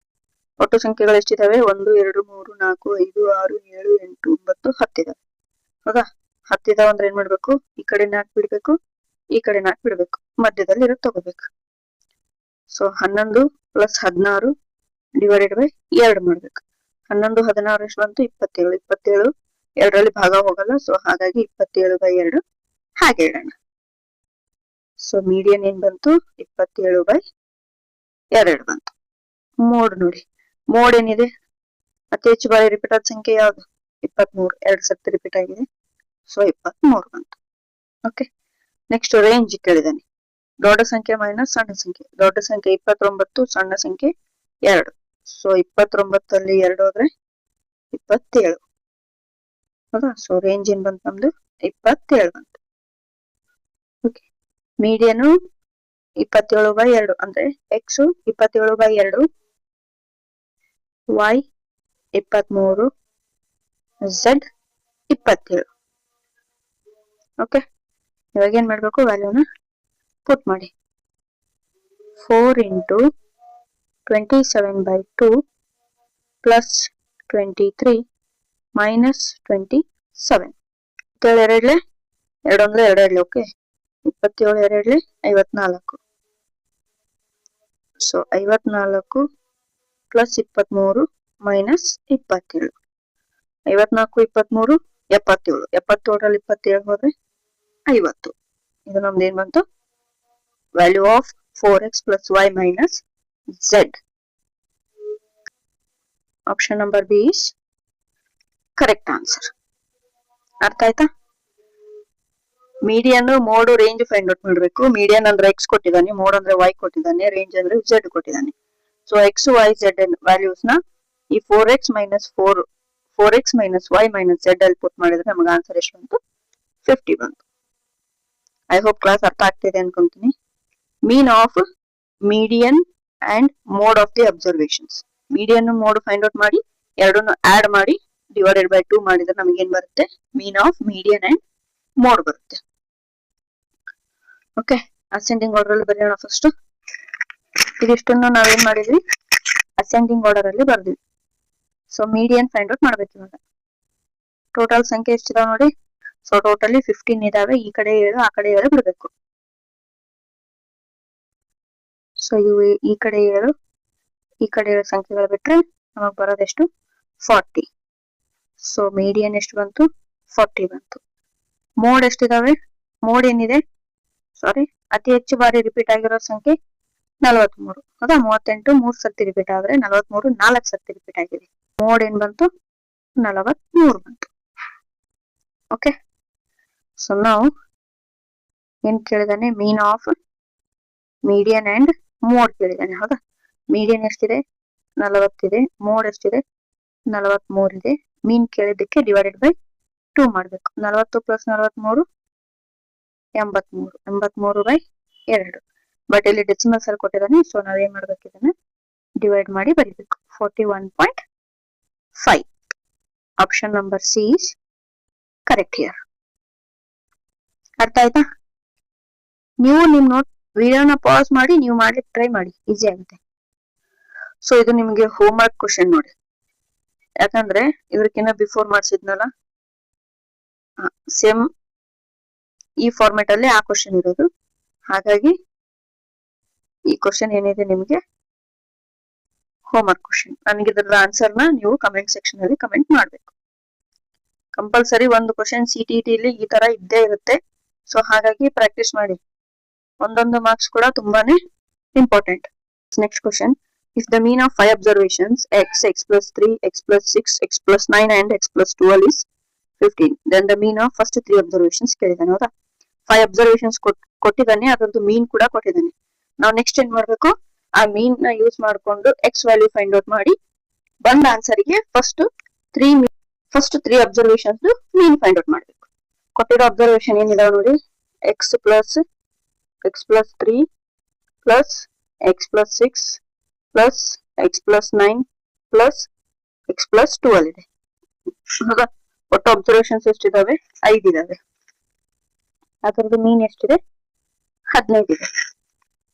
ಒಟ್ಟು ಸಂಖ್ಯೆಗಳು ಎಷ್ಟಿದಾವೆ? 1 2 3 4 5 6 7 8 9 10 ಇದಾವೆ. ಹೌದಾ? 10 ಇದಾವೆ ಅಂದ್ರೆ ಏನ್ ಮಾಡ್ಬೇಕು? ಈ ಕಡೆ 4 ಬಿಡ್ಬೇಕು, ಈ ಕಡೆ 4 ಬಿಡ್ಬೇಕು, ಮಧ್ಯದಲ್ಲಿ ಇರೋದು ತಗೋಬೇಕು. ಸೊ 11 ಪ್ಲಸ್ 16 ಡಿವೈಡೆಡ್ ಬೈ 2 ಮಾಡ್ಬೇಕು. 11 16 ಎಷ್ಟು ಬಂತು? 27. 27 2ರಲ್ಲಿ ಭಾಗ ಹೋಗಲ್ಲ. ಸೊ ಹಾಗಾಗಿ 27 ಬೈ 2 ಹಾಗೆ ಇಡೋಣ. ಸೊ ಮೀಡಿಯನ್ ಏನ್ ಬಂತು? 27 ಬೈ 2 ಬಂತು. ಮೋಡ್ ನೋಡಿ. ಮೋಡ್ ಏನಿದೆ? ಅತಿ ಹೆಚ್ಚು ಬಾರಿ ರಿಪೀಟ್ ಆದ ಸಂಖ್ಯೆ ಯಾವ್ದು? 23. 2 ಸರ್ತಿ ರಿಪೀಟ್ ಆಗಿದೆ. ಸೊ 23 ಬಂತು. ಓಕೆ, ನೆಕ್ಸ್ಟ್ ರೇಂಜ್ ಕೇಳಿದಾನೆ. ದೊಡ್ಡ ಸಂಖ್ಯೆ ಮೈನಸ್ ಸಣ್ಣ ಸಂಖ್ಯೆ. ದೊಡ್ಡ ಸಂಖ್ಯೆ 29, ಸಣ್ಣ ಸಂಖ್ಯೆ 2. ಸೊ 29ರಲ್ಲಿ 2 ಹೋದ್ರೆ 27. ಹೌದಾ? ಸೊ ರೇಂಜ್ ಏನ್ ಬಂತು ನಮ್ದು? 27 ಬಂತು. ಓಕೆ, ಮೀಡಿಯನ್ 27/2 ಅಂದ್ರೆ x 27/2, y 23, z 27. ಓಕೆ, ಇವಾಗ ಏನ್ ಮಾಡ್ಬೇಕು, ವ್ಯಾಲ್ಯೂನ ಪುಟ್ ಮಾಡಿ. 4 into 27/2 plus 23 minus 27. 27 2 okay, 27 54. So 54 plus 23 minus 27. 54 23 77. 77ರಲ್ಲಿ 27 ಹೋದ್ರೆ 50. ಇದು ನಮ್ದು ಏನ್ ಬಂತು, value of 4x plus y minus z. Option number B is correct answer. ಅರ್ಥ ಆಯ್ತಾ? Median, mode, range find out ಮಾಡ್ಬೇಕು. ಮೀಡಿಯನ್ ಅಂದ್ರೆ x ಕೊಟ್ಟಿದ್ದಾನೆ, ಮೋಡ್ ಅಂದ್ರೆ y ಕೊಟ್ಟಿದ್ದಾನೆ, ರೇಂಜ್ ಅಂದ್ರೆ z ಕೊಟ್ಟಿದ್ದಾನೆ. So x y z values ನ ಈ 4x minus y minus z ಅಲ್ಲಿ ಪುಟ್ ಮಾಡಿದ್ರೆ ನಮಗೆ ಆನ್ಸರ್ ಎಷ್ಟು ಬಂತು, 50 ಬಂತು. ಐ ಹೋಪ್ ಕ್ಲಾಸ್ ಅರ್ಥ ಆಗ್ತಿದೆ ಅನ್ಕೊಂತೀನಿ. Mean of median and mode of the observations. Median mode find out ಮಾಡಿ, ಎರಡನ್ನು ಆಡ್ ಮಾಡಿ ಡಿವೈಡೆಡ್ ಬೈ 2 ಮಾಡಿದ್ರೆ ನಮಗೆ ಏನ್ ಬರುತ್ತೆ, ಮೀನ್ ಆಫ್ ಮೀಡಿಯನ್ ಅಂಡ್ ಮೋಡ್ ಬರುತ್ತೆ. ಓಕೆ, ಅಸೆಂಡಿಂಗ್ ಆರ್ಡರ್ ಅಲ್ಲಿ ಬರೆಯೋಣ ಫಸ್ಟ್. ಇದಿಷ್ಟನ್ನು ನಾವೇನ್ ಮಾಡಿದ್ವಿ, ಅಸೆಂಡಿಂಗ್ ಆರ್ಡರ್ ಅಲ್ಲಿ ಬರ್ದ್ವಿ. ಸೊ ಮೀಡಿಯನ್ ಫೈಂಡ್ ಔಟ್ ಮಾಡ್ಬೇಕು ಇವಾಗ. ಟೋಟಲ್ ಸಂಖ್ಯೆ ಎಷ್ಟಿದಾವೆ ನೋಡಿ. ಸೊ ಟೋಟಲಿ 15 ಇದಾವೆ. ಈ ಕಡೆ 7, ಆ ಕಡೆ 7 ಬಿಡ್ಬೇಕು. ಸೊ ಇವು ಈ ಕಡೆ 7, ಈ ಕಡೆ 7 ಸಂಖ್ಯೆಗಳು ಬಿಟ್ರೆ ನಮಗ್ ಬರೋದೆಷ್ಟು, 40. ಸೊ ಮೀಡಿಯನ್ ಎಷ್ಟು ಬಂತು, 40 ಬಂತು. ಮೋಡ್ ಎಷ್ಟಿದಾವೆ, ಮೋಡ್ ಏನಿದೆ, ಸಾರಿ, ಅತಿ ಹೆಚ್ಚು ಬಾರಿ ರಿಪೀಟ್ ಆಗಿರೋ ಸಂಖ್ಯೆ 43. ಹೌದಾ, 38 3 ಸರ್ತಿ ರಿಪೀಟ್ ಆದ್ರೆ 43 4 ಸರ್ತಿ ರಿಪೀಟ್ ಆಗಿದೆ. ಮೋಡ್ ಏನ್ ಬಂತು, 43 ಬಂತು. ಓಕೆ, ಸೊ ನಾವು ಏನ್ ಕೇಳಿದಾನೆ, mean of median and mode ಕೇಳಿದಾನೆ. ಹೌದಾ, ಮೀಡಿಯನ್ ಎಷ್ಟಿದೆ, 40 ಇದೆ. ಮೋಡ್ ಎಷ್ಟಿದೆ, 43 ಇದೆ. ಮೀನ್ ಕೇಳಿದ್ದಕ್ಕೆ ಡಿವೈಡೆಡ್ ಬೈ 2 ಮಾಡ್ಬೇಕು. 40 ಪ್ಲಸ್ 43 83. 83/2. ಬಟ್ ಇಲ್ಲಿ ಡೆಸಿಮಲ್ಸ್ ಅಲ್ಲಿ ಕೊಟ್ಟಿದ್ದಾನೆ. ಸೊ ನಾವೇನ್ ಮಾಡ್ಬೇಕು, ಇದನ್ನ ಡಿವೈಡ್ ಮಾಡಿ ಬರೀಬೇಕು. 41.5. Option number C is correct here. ಅರ್ಥ ಆಯ್ತಾ? ನೀವು ನಿಮ್ ನೋಟ್ ವಿಡಿಯೋನ ಪಾಸ್ ಮಾಡಿ ನೀವು ಮಾಡ್ಲಿಕ್ಕೆ ಟ್ರೈ ಮಾಡಿ, ಈಸಿ ಆಗುತ್ತೆ. ಸೊ ಇದು ನಿಮ್ಗೆ ಹೋಮ್ ವರ್ಕ್ ಕ್ವಶನ್ ನೋಡಿ. ಯಾಕಂದ್ರೆ ಇದ್ರಕ್ಕಿಂತ ಬಿಫೋರ್ ಮಾಡಿಸಿದ್ನಲ್ಲ, ಸೇಮ್ ಈ ಫಾರ್ಮೆಟ್ ಅಲ್ಲಿ ಆ ಕ್ವಶನ್ ಇರೋದು. ಹಾಗಾಗಿ ಈ ಕ್ವಶನ್ ಏನಿದೆ ನಿಮ್ಗೆ ಹೋಮ್ ವರ್ಕ್ ಕ್ವಶನ್. ನನಗೆ ಇದ್ರ ಆನ್ಸರ್ ನ ನೀವು ಕಮೆಂಟ್ ಸೆಕ್ಷನ್ ಅಲ್ಲಿ ಕಮೆಂಟ್ ಮಾಡ್ಬೇಕು. ಕಂಪಲ್ಸರಿ ಒಂದು ಕ್ವಶನ್ CTT ಇಲ್ಲಿ ಈ ತರ ಇದ್ದೇ ಇರುತ್ತೆ. ಸೊ ಹಾಗಾಗಿ ಪ್ರಾಕ್ಟೀಸ್ ಮಾಡಿ. ಒಂದೊಂದು ಮಾರ್ಕ್ಸ್ ಕೂಡ ತುಂಬಾನೇ important. Next question, if the mean of 5 observations x, x plus 3, x plus 6, x plus 9 and x plus 12 is 15, then the mean of first 3 observations ಕೇಳಿದಾನೆ. ಹೌದಾ, 5 ಅಬ್ಸರ್ವೇಷನ್ಸ್ ಕೊಟ್ಟಿದ್ದಾನೆ, ಅದರದ್ದು ಮೀನ್ ಕೂಡ ಕೊಟ್ಟಿದ್ದಾನೆ. ನಾವು ನೆಕ್ಸ್ಟ್ ಏನ್ ಮಾಡ್ಬೇಕು, ಆ ಮೀನ್ ನ ಯೂಸ್ ಮಾಡ್ಕೊಂಡು x ವ್ಯಾಲ್ಯೂ ಫೈಂಡ್ ಔಟ್ ಮಾಡಿ ಬಂದ ಆನ್ಸರ್ ಗೆ first 3 observations mean find out ಮಾಡ್ಬೇಕು. ಕೊಟ್ಟಿರೋ ಅಬ್ಸರ್ವೇಷನ್ ಏನಿದಾವೆ ನೋಡಿ, x plus 3 plus x plus 6 plus x plus 9 plus x plus 12 ಇದೆ. ಹೌದಾ, ಒಟ್ಟು ಅಬ್ಸರ್ವೇಷನ್ಸ್ ಎಷ್ಟಿದಾವೆ, 5 ಇದಾವೆ. ಅದರದ್ದು ಮೀನ್ ಎಷ್ಟಿದೆ, 15 ಇದೆ.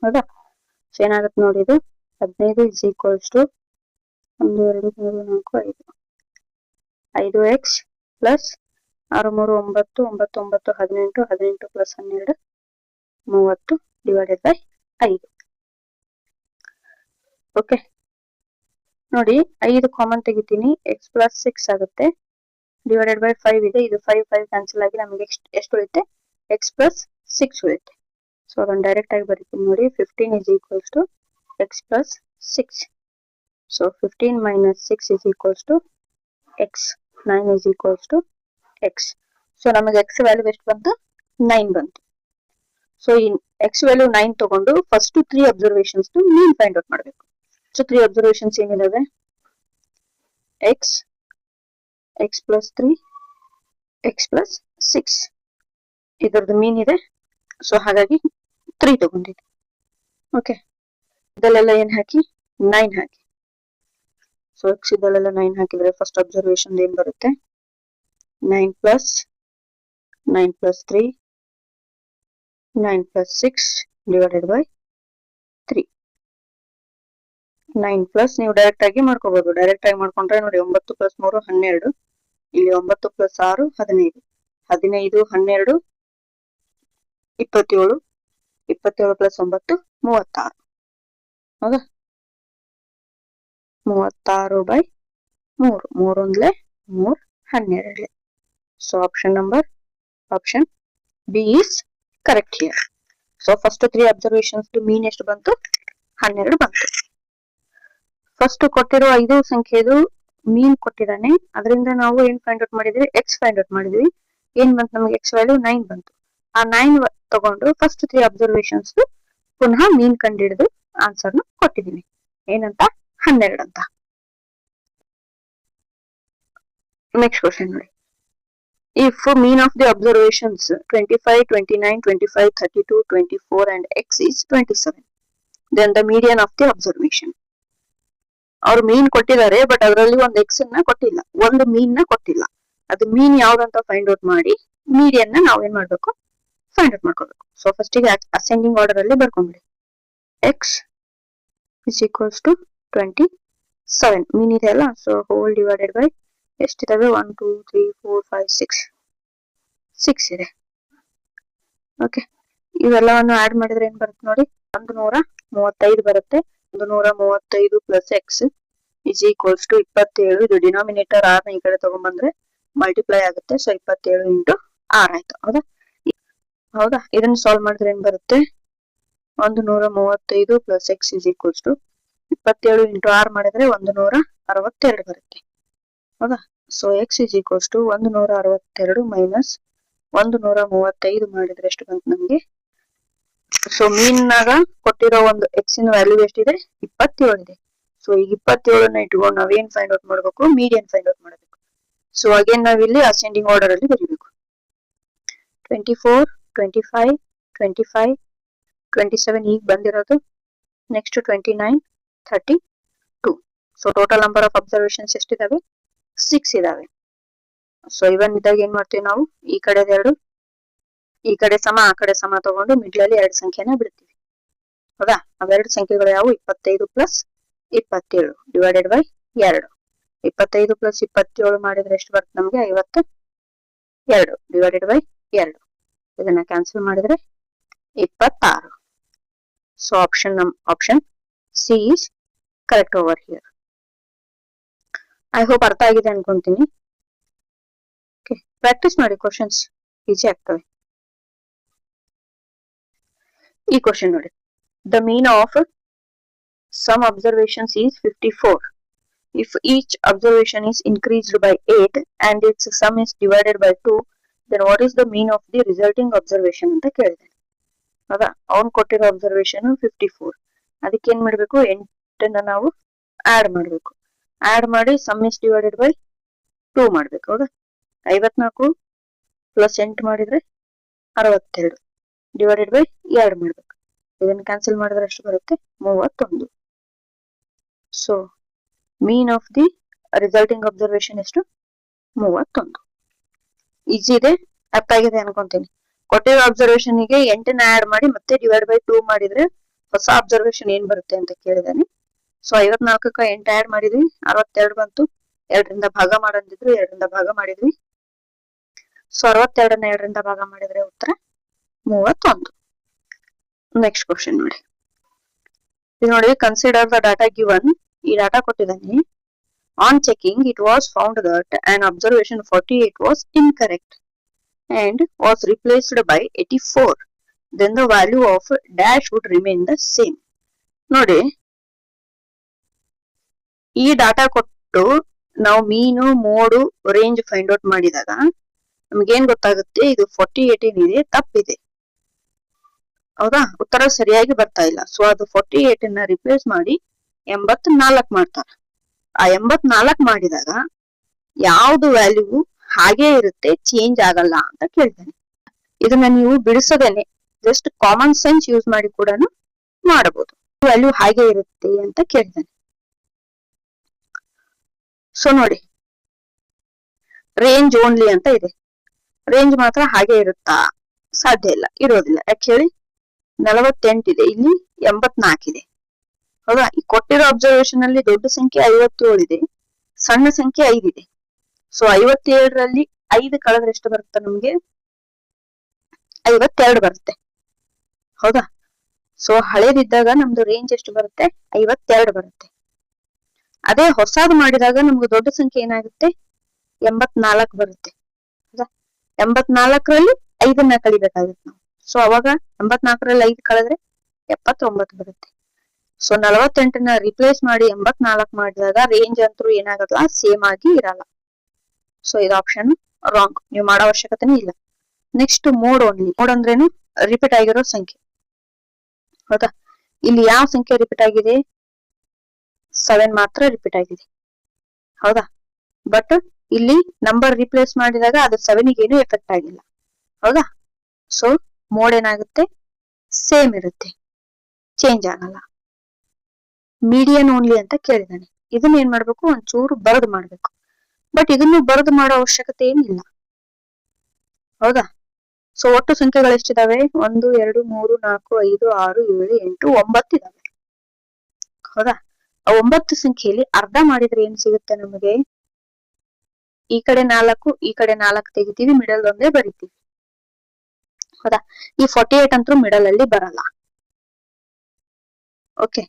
ಹೌದಾ, ಸೊ ಏನಾಗುತ್ತೆ ನೋಡಿ, ಇದು 15 is equals to 1 2 3 4 5 5x plus 6 3 9 9 9 18 18 plus 12 30 divided by 5. Okay ನೋಡಿ, 5 ಕಾಮನ್ ತೆಗಿತೀನಿ, x plus 6 ಆಗುತ್ತೆ, ಡಿವೈಡೆಡ್ ಬೈ 5 ಇದೆ. ಇದು 5 5 ಕ್ಯಾನ್ಸಲ್ ಆಗಿ ನಮಗೆ ಎಷ್ಟು ಉಳಿಯುತ್ತೆ, x plus 6 ಉಳಿಯುತ್ತೆ. ಸೊ ಅದನ್ನು ಡೈರೆಕ್ಟ್ ಆಗಿ ಬರೀತೀನಿ ನೋಡಿ. 15 is equals to x plus 6. So 15 minus 6 is equals to x. 9 is equals to x. So ನಮಗೆ x ವ್ಯಾಲ್ಯೂ ಎಷ್ಟು ಬಂತು, 9 ಬಂತು. ಸೊ ಈ x ವ್ಯಾಲ್ಯೂ 9 ತಗೊಂಡು first 3 observations mean find out ಮಾಡಬೇಕು. ಸೊ 3 ಅಬ್ಸರ್ವೇಷನ್ಸ್ ಏನಿದಾವೆ, x, x plus 3, x plus 6. ಇದರದ್ದು ಮೀನ್ ಇದೆ. ಸೊ ಹಾಗಾಗಿ 3 ತಗೊಂಡಿದ್ವಿ. ಓಕೆ, ಇದಲ್ಲೆಲ್ಲ ಏನ್ ಹಾಕಿ 9 ಹಾಕಿ. ಸೊ ಎಕ್ಸ್ ಇದಲ್ಲೆಲ್ಲ 9 ಹಾಕಿದ್ರೆ ಫಸ್ಟ್ ಅಬ್ಸರ್ವೇಷನ್ ಏನ್ ಬರುತ್ತೆ? 9 plus 9 plus 3 9 plus 6 divided by 3. 9 plus ನೀವು ಡೈರೆಕ್ಟ್ ಆಗಿ ಮಾಡ್ಕೋಬಹುದು. ಡೈರೆಕ್ಟ್ ಆಗಿ ಮಾಡ್ಕೊಂಡ್ರೆ ನೋಡಿ 9 ಪ್ಲಸ್ 3 12, ಇಲ್ಲಿ 9 ಪ್ಲಸ್ 6 15, 15 12 27, 27 ಪ್ಲಸ್ 9 36. ಹೌದಾ? 36 ಬೈ 3, 3 ಒಂದ್ಲೆ 3 12. So option B is correct here. So first 3 observations mean ಎಷ್ಟು ಬಂತು? 12 ಬಂತು. ಫಸ್ಟ್ ಕೊಟ್ಟಿರೋ 5 ಸಂಖ್ಯೆದು ಮೀನ್ ಕೊಟ್ಟಿದ್ದಾನೆ, ಅದರಿಂದ ನಾವು ಏನ್ ಫೈಂಡ್ ಔಟ್ ಮಾಡಿದ್ವಿ? ಎಕ್ಸ್ ಫೈಂಡ್ ಔಟ್ ಮಾಡಿದ್ವಿ. ಏನ್ ಬಂತು ನಮಗೆ? ಎಕ್ಸ್ ವ್ಯಾಲ್ಯೂ 9 ಬಂತು. ಆ 9 ತಗೊಂಡು ಫಸ್ಟ್ 3 ಅಬ್ಸರ್ವೇಷನ್ಸ್ ಪುನಃ ಮೀನ್ ಕಂಡಿಡಿದು ಆನ್ಸರ್ ನ ಕೊಟ್ಟಿದೀವಿ. ಏನಂತ? 12 ಅಂತ. ನೆಕ್ಸ್ಟ್ ಕ್ವಶನ್ ನೋಡಿ. If mean of the observations 25, 29, 25, 32, 24 and x is 27, then the median of the observation. ಅವ್ರು ಮೀನ್ ಕೊಟ್ಟಿದ್ದಾರೆ, ಬಟ್ ಅದರಲ್ಲಿ ಒಂದು ಎಕ್ಸ್ ನ ಕೊಟ್ಟಿಲ್ಲ, ಒಂದು ಮೀನ್ ನ ಕೊಟ್ಟಿಲ್ಲ. ಅದು ಮೀನ್ ಯಾವ್ದಂತ ಫೈಂಡ್ ಔಟ್ ಮಾಡಿ ಮೀಡಿಯನ್ ನ ನಾವ್ ಏನ್ ಮಾಡ್ಬೇಕು? ಫೈಂಡ್ ಔಟ್ ಮಾಡ್ಕೋಬೇಕು. ಸೊ ಫಸ್ಟ್ ಗೆ ಅಸೆಂಡಿಂಗ್ ಆರ್ಡರ್ ಅಲ್ಲಿ ಬರ್ಕೊಂಡ್ಬಿಡಿ. X is equals to 27 mean ಇದೆ ಅಲ್ಲ. ಸೊ ಹೋಲ್ ಡಿವೈಡೆಡ್ ಬೈ ಎಷ್ಟಿದಾವೆ? 1 2 3 4 5 6 ಇದೆ. ಓಕೆ, ಇವೆಲ್ಲವನ್ನು ಆಡ್ ಮಾಡಿದ್ರೆ ಏನ್ ಬರುತ್ತೆ ನೋಡಿ? 135 ಬರುತ್ತೆ. 135 plus X is equals to 27. ಇದು ಡಿನಾಮಿನೇಟರ್ 6 ಈ ಕಡೆ ತಗೊಂಡ್ಬಂದ್ರೆ ಮಲ್ಟಿಪ್ಲೈ ಆಗುತ್ತೆ. ಸೊ 27 ಇಂಟು 6 ಆಯ್ತು. ಹೌದಾ? ಇದನ್ನ ಸಾಲ್ವ್ ಮಾಡಿದ್ರೆ ಏನ್ ಬರುತ್ತೆ? 135 plus X is equals to 27 into 6 ಮಾಡಿದ್ರೆ 162 ಬರುತ್ತೆ. ಹೌದಾ? So X is equals to 162 minus 135 ಮಾಡಿದ್ರೆ ಎಷ್ಟು ಬಂತು ನಮ್ಗೆ? ಸೊ ಮೀನ್ ನಾಗ ಕೊಟ್ಟಿರೋ ಒಂದು ಎಕ್ಸ್ ಇನ ವ್ಯಾಲ್ಯೂ ಎಷ್ಟಿದೆ? 27 ಇದೆ. ಸೊ ಈಗ 27ನ್ನ ಇಟ್ಕೊಂಡು ನಾವೇನ್ ಫೈಂಡ್ ಔಟ್ ಮಾಡ್ಬೇಕು? ಮೀಡಿಯನ್ ಫೈಂಡ್ ಔಟ್ ಮಾಡಬೇಕು. ಸೊ ಅಗೇನ್ ನಾವಿಲ್ಲಿ ಅಸೆಂಡಿಂಗ್ ಆರ್ಡರ್ ಅಲ್ಲಿ ಬರೀಬೇಕು. 24, 25, 25, 27 ಈಗ ಬಂದಿರೋದು. Next 29, 32. So total number of observations ಎಷ್ಟಿದಾವೆ? 6 ಇದಾವೆ. ಸೊ ಇವನ್ ಇದ್ದಾಗ ಏನ್ ಮಾಡ್ತೀವಿ ನಾವು? ಈ ಕಡೆ 2, ಈ ಕಡೆ ಸಮ, ಆ ಕಡೆ ಸಮ ತಗೊಂಡು ಮಿಡ್ಲ್ ಅಲ್ಲಿ 2 ಸಂಖ್ಯೆನ ಬಿಡ್ತೀವಿ. ಹೌದಾ? ಅವೆರಡು ಸಂಖ್ಯೆಗಳು ಯಾವು? 25 ಪ್ಲಸ್ 27 ಡಿವೈಡೆಡ್ ಬೈ 2. 25 ಪ್ಲಸ್ 27 ಮಾಡಿದ್ರೆ ಎಷ್ಟು ಬರುತ್ತೆ ನಮ್ಗೆ? 52 ಡಿವೈಡೆಡ್ ಬೈ 2. ಇದನ್ನ ಕ್ಯಾನ್ಸಲ್ ಮಾಡಿದ್ರೆ 26. So option C is correct over here. I hope ಅರ್ಥ ಆಗಿದೆ ಅನ್ಕೊಂತೀನಿ. ಓಕೆ, ಪ್ರಾಕ್ಟೀಸ್ ಮಾಡಿ, ಕ್ವಶನ್ಸ್ ಈಸಿ ಆಗ್ತವೆ. ಈ ಕ್ವಶನ್ ನೋಡಿ. The mean of sum observations is 54. If each observation is increased by 8 and its sum is divided by 2, then what is the mean of the resulting observation ಅಂತ ಕೇಳಿದಾನೆ. ಹೌದಾ? ಅವ್ನು ಕೊಟ್ಟಿರೋ observation 54. ಅದಕ್ಕೆ ಏನ್ ಮಾಡ್ಬೇಕು? 8ನ್ನ ನಾವು ಆಡ್ ಮಾಡ್ಬೇಕು. ಆಡ್ ಮಾಡಿ ಸಮ್ ಇಸ್ ಡಿವೈಡೆಡ್ ಬೈ 2 ಮಾಡ್ಬೇಕು. ಹೌದಾ? 54 ಪ್ಲಸ್ 8 ಮಾಡಿದ್ರೆ 62 ಡಿವೈಡೆಡ್ ಬೈ 2 ಮಾಡ್ಬೇಕು. ಇದನ್ನ ಕ್ಯಾನ್ಸಲ್ ಮಾಡಿದ್ರೆ ಎಷ್ಟು ಬರುತ್ತೆ? 31. So mean of the resulting observation ಎಷ್ಟು? 31. ಈಸಿ ಇದೆ, ಅರ್ಥ ಆಗಿದೆ ಅನ್ಕೊಂತೀನಿ. ಕೊಟ್ಟಿರೋ ಅಬ್ಸರ್ವೇಷನ್ ಗೆ 8ನ್ನ ಆಡ್ ಮಾಡಿ ಮತ್ತೆ ಡಿವೈಡ್ ಬೈ 2 ಮಾಡಿದ್ರೆ ಹೊಸ ಅಬ್ಸರ್ವೇಷನ್ ಏನ್ ಬರುತ್ತೆ ಅಂತ ಕೇಳಿದಾನೆ. ಸೊ 54ಕ್ಕೆ 8 ಆಡ್ ಮಾಡಿದ್ವಿ, 62 ಬಂತು. 2ರಿಂದ ಭಾಗ ಮಾಡಂದಿದ್ರು, 2ರಿಂದ ಭಾಗ ಮಾಡಿದ್ವಿ. ಸೊ 62ನ್ನ 2ರಿಂದ ಭಾಗ ಮಾಡಿದ್ರೆ ಉತ್ತರ 31. ನೆಕ್ಸ್ಟ್ ಕ್ವಶನ್ ನೋಡಿ. ಇದು ನೋಡಿ, ಕನ್ಸಿಡರ್ ದ ಡಾಟಾ ಗಿವನ್. ಈ ಡಾಟಾ ಕೊಟ್ಟಿದ್ದಾನೆ. On checking it was found that on observation 48 was incorrect and was replaced by 84. Then the value of dash would remain the same. ನೋಡಿ, ಈ ಡಾಟಾ ಕೊಟ್ಟು ನಾವು ಮೀನು, ಮೋಡು, ರೇಂಜ್ ಫೈಂಡ್ ಔಟ್ ಮಾಡಿದಾಗ ನಮ್ಗೇನ್ ಗೊತ್ತಾಗುತ್ತೆ? ಇದು 48 ಏನಿದೆ ತಪ್ಪಿದೆ. ಹೌದಾ? ಉತ್ತರ ಸರಿಯಾಗಿ ಬರ್ತಾ ಇಲ್ಲ. ಸೊ ಅದು 48ನ್ನ ರಿಪ್ಲೇಸ್ ಮಾಡಿ 84 ಮಾಡ್ತಾರೆ. ಆ 84 ಮಾಡಿದಾಗ ಯಾವ್ದು ವ್ಯಾಲ್ಯೂ ಹಾಗೆ ಇರುತ್ತೆ, ಚೇಂಜ್ ಆಗಲ್ಲ ಅಂತ ಕೇಳ್ತಾನೆ. ಇದನ್ನ ನೀವು ಬಿಡಿಸೋದೇನೆ ಜಸ್ಟ್ ಕಾಮನ್ ಸೆನ್ಸ್ ಯೂಸ್ ಮಾಡಿ ಕೂಡ ಮಾಡಬಹುದು. ವ್ಯಾಲ್ಯೂ ಹಾಗೆ ಇರುತ್ತೆ ಅಂತ ಕೇಳಿದಾನೆ. ಸೊ ನೋಡಿ, ರೇಂಜ್ ಓನ್ಲಿ ಅಂತ ಇದೆ. ರೇಂಜ್ ಮಾತ್ರ ಹಾಗೆ ಇರುತ್ತಾ? ಸಾಧ್ಯ ಇಲ್ಲ, ಇರೋದಿಲ್ಲ. ಯಾಕೆ ಹೇಳಿ, 48 ಇದೆ, ಇಲ್ಲಿ 84 ಇದೆ. ಹೌದಾ? ಈ ಕೊಟ್ಟಿರೋ ಅಬ್ಸರ್ವೇಷನ್ ಅಲ್ಲಿ ದೊಡ್ಡ ಸಂಖ್ಯೆ 57 ಇದೆ, ಸಣ್ಣ ಸಂಖ್ಯೆ 5 ಇದೆ. ಸೊ 57ರಲ್ಲಿ 5 ಕಳೆದ್ರೆ ಎಷ್ಟು ಬರುತ್ತೆ ನಮ್ಗೆ? 52 ಬರುತ್ತೆ. ಹೌದಾ? ಸೊ ಹಳೇದಿದ್ದಾಗ ನಮ್ದು ರೇಂಜ್ ಎಷ್ಟು ಬರುತ್ತೆ? 52 ಬರುತ್ತೆ. ಅದೇ ಹೊಸದು ಮಾಡಿದಾಗ ನಮ್ಗೆ ದೊಡ್ಡ ಸಂಖ್ಯೆ ಏನಾಗುತ್ತೆ? 84 ಬರುತ್ತೆ. ಹೌದಾ? 84ರಲ್ಲಿ 5ನ್ನ ಕಳಿಬೇಕಾಗುತ್ತೆ ನಾವು. ಸೊ ಅವಾಗ 84ರಲ್ಲಿ 5 ಕಳೆದ್ರೆ 79 ಬರುತ್ತೆ. ಸೊ 48ನ ರಿಪ್ಲೇಸ್ ಮಾಡಿ 84 ಮಾಡಿದಾಗ ರೇಂಜ್ ಅಂತೂ ಏನಾಗಲ್ಲ, ಸೇಮ್ ಆಗಿ ಇರಲ್ಲ. ಸೊ ಇದು ಆಪ್ಷನ್ ರಾಂಗ್, ನೀವು ಮಾಡೋ ಅವಶ್ಯಕತೆನೇ ಇಲ್ಲ. Next mode only. ಮೋಡ್ ಅಂದ್ರೇನು? ರಿಪೀಟ್ ಆಗಿರೋ ಸಂಖ್ಯೆ. ಹೌದಾ? ಇಲ್ಲಿ ಯಾವ ಸಂಖ್ಯೆ ರಿಪೀಟ್ ಆಗಿದೆ? 7 ಮಾತ್ರ ರಿಪೀಟ್ ಆಗಿದೆ. ಹೌದಾ? ಬಟ್ ಇಲ್ಲಿ ನಂಬರ್ ರಿಪ್ಲೇಸ್ ಮಾಡಿದಾಗ ಅದು 7ಗೆ ಏನು ಎಫೆಕ್ಟ್ ಆಗಿಲ್ಲ. ಹೌದಾ? ಸೊ ಮೋಡ್ ಏನಾಗುತ್ತೆ? ಸೇಮ್ ಇರುತ್ತೆ, ಚೇಂಜ್ ಆಗಲ್ಲ. ಮೀಡಿಯನ್ ಓನ್ಲಿ ಅಂತ ಕೇಳಿದಾನೆ. ಇದನ್ನ ಏನ್ ಮಾಡ್ಬೇಕು? ಒಂಚೂರು ಬರೆದು ಮಾಡ್ಬೇಕು. ಬಟ್ ಇದನ್ನು ಬರೆದು ಮಾಡೋ ಅವಶ್ಯಕತೆ ಏನಿಲ್ಲ. ಹೌದಾ? ಸೊ ಒಟ್ಟು ಸಂಖ್ಯೆಗಳು ಎಷ್ಟಿದಾವೆ? 1 2 3 4 5 6 7 8 9 ಇದಾವೆ. ಹೌದಾ? ಆ 9 ಸಂಖ್ಯೆಯಲ್ಲಿ ಅರ್ಧ ಮಾಡಿದ್ರೆ ಏನ್ ಸಿಗುತ್ತೆ ನಮಗೆ? ಈ ಕಡೆ 4, ಈ ಕಡೆ 4 ತೆಗಿತೀವಿ, ಮಿಡಲ್ ಒಂದೇ ಬರಿತೀವಿ. ಹೌದಾ? ಈ 48 ಅಂತೂ ಮಿಡಲ್ ಅಲ್ಲಿ ಬರಲ್ಲ. ಓಕೆ,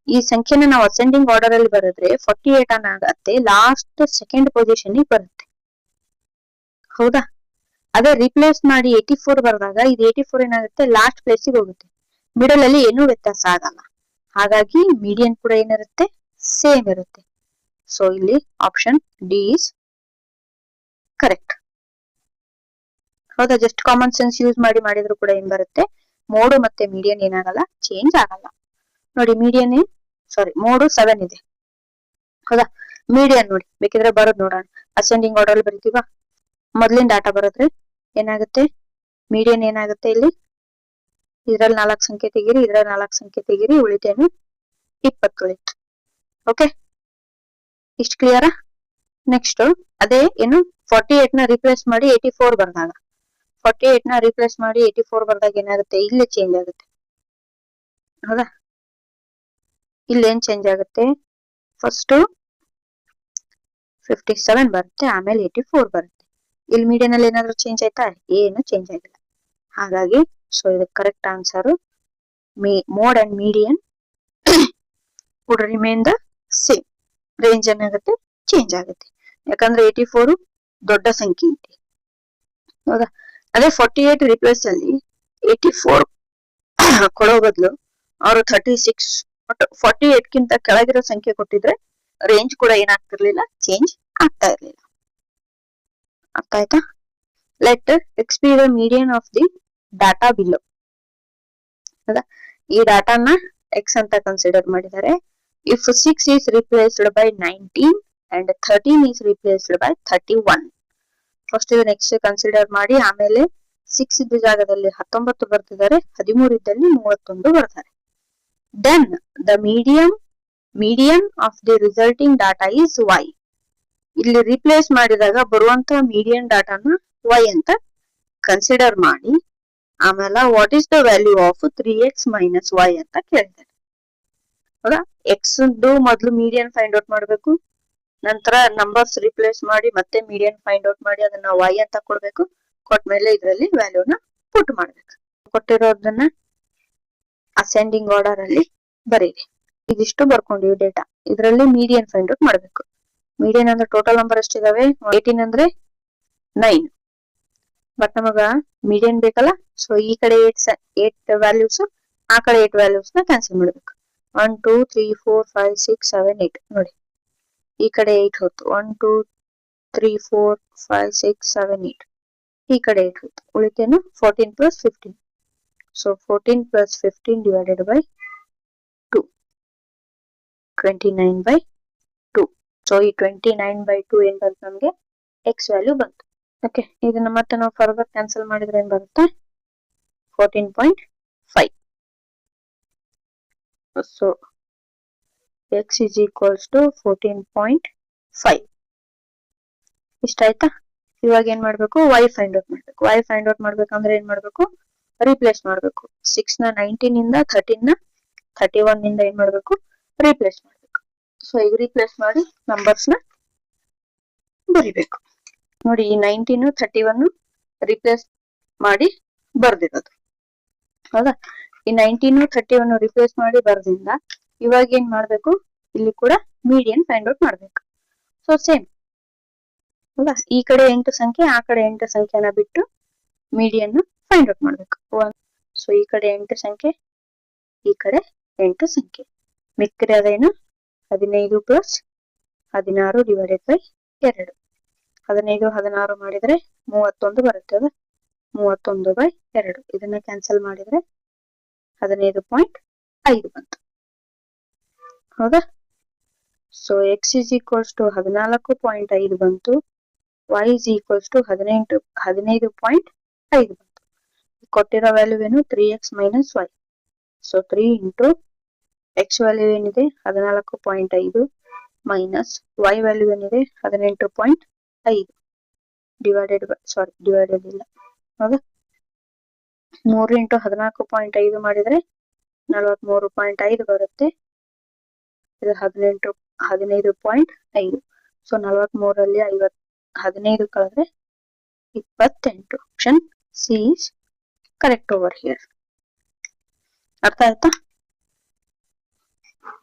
ಈ ಸಂಖ್ಯೆನ ನಾವು ಅಸೆಂಡಿಂಗ್ ಆರ್ಡರ್ ಅಲ್ಲಿ ಬರೆದ್ರೆ 48 ಅನ್ನಾಗತ್ತೆ ಲಾಸ್ಟ್ ಸೆಕೆಂಡ್ ಪೊಸಿಷನ್ ಬರುತ್ತೆ. ಹೌದಾ? ಅದೇ ರಿಪ್ಲೇಸ್ ಮಾಡಿ 84 ಬರೆದಾಗ ಇದು 84 ಏನಾಗುತ್ತೆ? ಲಾಸ್ಟ್ ಪ್ಲೇಸಿಗೆ ಹೋಗುತ್ತೆ. ಮಿಡಲ್ ಅಲ್ಲಿ ಏನೂ ವ್ಯತ್ಯಾಸ ಆಗಲ್ಲ. ಹಾಗಾಗಿ ಮೀಡಿಯನ್ ಕೂಡ ಏನಿರುತ್ತೆ? ಸೇಮ್ ಇರುತ್ತೆ. ಸೊ ಇಲ್ಲಿ ಆಪ್ಷನ್ ಡಿ ಇಸ್ ಕರೆಕ್ಟ್. ಹೌದಾ? ಜಸ್ಟ್ ಕಾಮನ್ ಸೆನ್ಸ್ ಯೂಸ್ ಮಾಡಿ ಮಾಡಿದ್ರು ಕೂಡ ಏನ್ ಬರುತ್ತೆ? ಮೋಡು ಮತ್ತೆ ಮೀಡಿಯನ್ ಏನಾಗಲ್ಲ, ಚೇಂಜ್ ಆಗಲ್ಲ. ನೋಡಿ, ಮೀಡಿಯನ್ ಮೋಡು 7 ಇದೆ. ಹೌದಾ? ಮೀಡಿಯನ್ ನೋಡಿ, ಬೇಕಿದ್ರೆ ಬರೋದ್ ನೋಡೋಣ. ಅಸೆಂಡಿಂಗ್ ಆರ್ಡರ್ ಬರಿತೀವ, ಮೊದ್ಲಿನ ಡಾಟಾ ಬರೋದ್ರೆ ಏನಾಗುತ್ತೆ? ಮೀಡಿಯನ್ ಏನಾಗುತ್ತೆ? ಇಲ್ಲಿ ಇದ್ರಲ್ಲಿ 4 ಸಂಖ್ಯೆ ತೆಗೀರಿ, ಇದ್ರಲ್ಲಿ 4 ಸಂಖ್ಯೆ ತೆಗೀರಿ, ಉಳಿತೇನು 20 ಉಳಿತು. ಓಕೆ, ಇಷ್ಟು ಕ್ಲಿಯರಾ? ನೆಕ್ಸ್ಟ್ ಅದೇ ಏನು 48ನ ರಿಪ್ಲೇಸ್ ಮಾಡಿ 84 ಬರ್ದಾಗ, 48ನ ರಿಪ್ಲೇಸ್ ಮಾಡಿ 84 ಬರ್ದಾಗ ಏನಾಗುತ್ತೆ? ಇಲ್ಲಿ ಚೇಂಜ್ ಆಗುತ್ತೆ. ಹೌದಾ? ಇಲ್ಲಿ ಏನ್ ಚೇಂಜ್ ಆಗುತ್ತೆ? ಫಸ್ಟ್ 57 ಬರುತ್ತೆ, ಆಮೇಲೆ 84 ಬರುತ್ತೆ. ಇಲ್ಲಿ ಮೀಡಿಯನ್ ಅಲ್ಲಿ ಏನಾದ್ರು ಚೇಂಜ್ ಆಯ್ತಾ? ಏನು ಚೇಂಜ್ ಆಗಿಲ್ಲ. ಹಾಗಾಗಿ ಸೊ ಇದಕ್ಕೆ correct answer mode and median would remain the same. Range ಏನಾಗುತ್ತೆ? ಚೇಂಜ್ ಆಗುತ್ತೆ. ಯಾಕಂದ್ರೆ 84 ದೊಡ್ಡ ಸಂಖ್ಯೆ ಇದೆ. ಹೌದಾ? ಅದೇ 48 ರಿಪ್ಲೇಸ್ ಅಲ್ಲಿ 84 ಕೊಡೋ ಬದಲು ಅವರು 36 48ಗಿಂತ ಕೆಳಗಿರೋ ಸಂಖ್ಯೆ ಕೊಟ್ಟಿದ್ರೆ ರೇಂಜ್ ಕೂಡ ಏನಾಗ್ತಿರ್ಲಿಲ್ಲ, ಚೇಂಜ್ ಆಗ್ತಾ ಇರ್ಲಿಲ್ಲ. ಅರ್ಥ ಆಯ್ತಾ? Let X B the median of the data below. ಹೌದಾ? ಈ ಡಾಟಾನ ಎಕ್ಸ್ ಅಂತ ಕನ್ಸಿಡರ್ ಮಾಡಿದ್ದಾರೆ. If 6 is replaced by 19 and 13 is replaced by 31. First ಇದು ನೆಕ್ಸ್ಟ್ ಕನ್ಸಿಡರ್ ಮಾಡಿ, ಆಮೇಲೆ 6 ಇದ್ದ ಜಾಗದಲ್ಲಿ 19 ಬರ್ತಿದ್ದಾರೆ, 13 ಇದ್ದಲ್ಲಿ 31 ಬರ್ತಾರೆ. Then the median of the resulting data is y. ಇಲ್ಲಿ ರಿಪ್ಲೇಸ್ ಮಾಡಿದಾಗ ಬರುವಂತ ಮೀಡಿಯನ್ ಡಾಟಾನ y ಅಂತ ಕನ್ಸಿಡರ್ ಮಾಡಿ, ಆಮೇಲೆ what is the value of 3x minus y ಅಂತ ಕೇಳಿದ್ದಾರೆ. ಹೌದಾ? ಎಕ್ಸ್ ಮೊದಲು ಮೀಡಿಯನ್ ಫೈಂಡ್ ಔಟ್ ಮಾಡ್ಬೇಕು, ನಂತರ ನಂಬರ್ಸ್ ರಿಪ್ಲೇಸ್ ಮಾಡಿ ಮತ್ತೆ ಮೀಡಿಯನ್ ಫೈಂಡ್ ಔಟ್ ಮಾಡಿ ಅದನ್ನ y ಅಂತ ಕೊಡ್ಬೇಕು. ಕೊಟ್ಮೇಲೆ ಇದರಲ್ಲಿ ವ್ಯಾಲ್ಯೂನ ಪುಟ್ ಮಾಡ್ಬೇಕು. ಕೊಟ್ಟಿರೋದನ್ನ ಅಸೆಂಡಿಂಗ್ ಆರ್ಡರ್ ಅಲ್ಲಿ ಬರೀರಿ. ಇದಿಷ್ಟು ಬರ್ಕೊಂಡಿವಿ ಡೇಟಾ. ಇದರಲ್ಲಿ ಮೀಡಿಯನ್ ಫೈಂಡ್ ಔಟ್ ಮಾಡ್ಬೇಕು. ಮೀಡಿಯನ್ ಅಂದ್ರೆ ಟೋಟಲ್ ನಂಬರ್ ಎಷ್ಟಿದಾವೆ? 18 ಅಂದ್ರೆ 9. ಬಟ್ ನಮಗ ಮೀಡಿಯನ್ ಬೇಕಲ್ಲ, ಸೊ ಈ ಕಡೆ 8 ವ್ಯಾಲ್ಯೂಸ್, ಆ ಕಡೆ 8 ವ್ಯಾಲ್ಯೂಸ್ ನ ಕ್ಯಾನ್ಸಲ್ ಮಾಡ್ಬೇಕು. 1 2 3 4 5 6 7 8 ನೋಡಿ, ಈ ಕಡೆ 8 ಹೋಯ್ತು. 1 2 3 4 5 6 7 8, ಈ ಕಡೆ 8 ಹೋಯ್ತು. ಉಳಿತೇನು 14 plus 15. So 14 plus 15 divided by 2, 29 by 2. So ಈ 29 ಬೈ 2 ಏನ್ ಬಂತು? ನಮ್ಗೆ ಎಕ್ಸ್ ವ್ಯಾಲ್ಯೂ ಬಂತು. ಓಕೆ, ಇದನ್ನ ಮತ್ತೆ ನಾವು ಫರ್ದರ್ ಕ್ಯಾನ್ಸಲ್ ಮಾಡಿದ್ರೆ ಏನ್ ಬರುತ್ತೆ? 14.5. So x is equals to 14.5. ಇಷ್ಟ ಆಯ್ತಾ? ಇವಾಗ ಏನ್ ಮಾಡ್ಬೇಕು, y ಫೈಂಡ್ ಔಟ್ ಮಾಡ್ಬೇಕು. y ಫೈಂಡ್ ಔಟ್ ಮಾಡ್ಬೇಕಂದ್ರೆ ಏನ್ ಮಾಡ್ಬೇಕು, ರೀಪ್ಲೇಸ್ ಮಾಡ್ಬೇಕು. 6 ನ 19 ಇಂದ 13 ನ 31 ಇಂದ ಏನ್ ಮಾಡ್ಬೇಕು, ರೀಪ್ಲೇಸ್ ಮಾಡ್ಬೇಕು. ಸೊ ಈಗ ರೀಪ್ಲೇಸ್ ಮಾಡಿ ನಂಬರ್ಸ್ ನ ಬರಿಬೇಕು. ನೋಡಿ, ಈ 19 31 ರೀಪ್ಲೇಸ್ ಮಾಡಿ ಬರ್ದಿರೋದು. ಹೌದಾ? ಈ 19 31 ರಿಪ್ಲೇಸ್ ಮಾಡಿ ಬರ್ದಿಂದ ಇವಾಗ ಏನ್ ಮಾಡ್ಬೇಕು, ಇಲ್ಲಿ ಕೂಡ ಮೀಡಿಯನ್ ಫೈಂಡ್ ಔಟ್ ಮಾಡ್ಬೇಕು. ಸೊ ಸೇಮ್ ಅಲ್ಲ, ಈ ಕಡೆ 8 ಸಂಖ್ಯೆ, ಆ ಕಡೆ 8 ಸಂಖ್ಯೆನ ಬಿಟ್ಟು ಮೀಡಿಯನ್ ಫೈಂಡ್ ಔಟ್ ಮಾಡ್ಬೇಕು. ಸೊ ಈ ಕಡೆ 8 ಸಂಖ್ಯೆ, ಈ ಕಡೆ 8 ಸಂಖ್ಯೆ, ಮಿಕ್ಕಿರೋದೇನು 15 ಪ್ಲಸ್ 16 ಡಿವೈಡೆಡ್ ಬೈ 2. 15 16 ಮಾಡಿದ್ರೆ 31 ಬರುತ್ತೆ. 31 ಬೈ 2 ಇದನ್ನ ಕ್ಯಾನ್ಸಲ್ ಮಾಡಿದ್ರೆ 15.5 ಬಂತು. ಹೌದಾ? So x is equals to 14.5 ಬಂತು, y is equals to 15.5 ಬಂತು. ಕೊಟ್ಟಿರೋ ವ್ಯಾಲ್ಯೂ ಏನು, 3x minus y. So 3 into x value ಏನಿದೆ 14.5 ಮೈನಸ್ y ವ್ಯಾಲ್ಯೂ ಏನಿದೆ 18.5 ಡಿವೈಡೆಡ್ ಇಲ್ಲ. ಹೌದಾ? 3 ಇಂಟು 14.5 ಮಾಡಿದ್ರೆ 43.5 ಬರುತ್ತೆ. ಇದು 15.5. ಸೊ 43ರಲ್ಲಿ 15 ಕಳೆದ್ರೆ 28. Option C is correct over here. ಅರ್ಥ ಆಯ್ತಾ?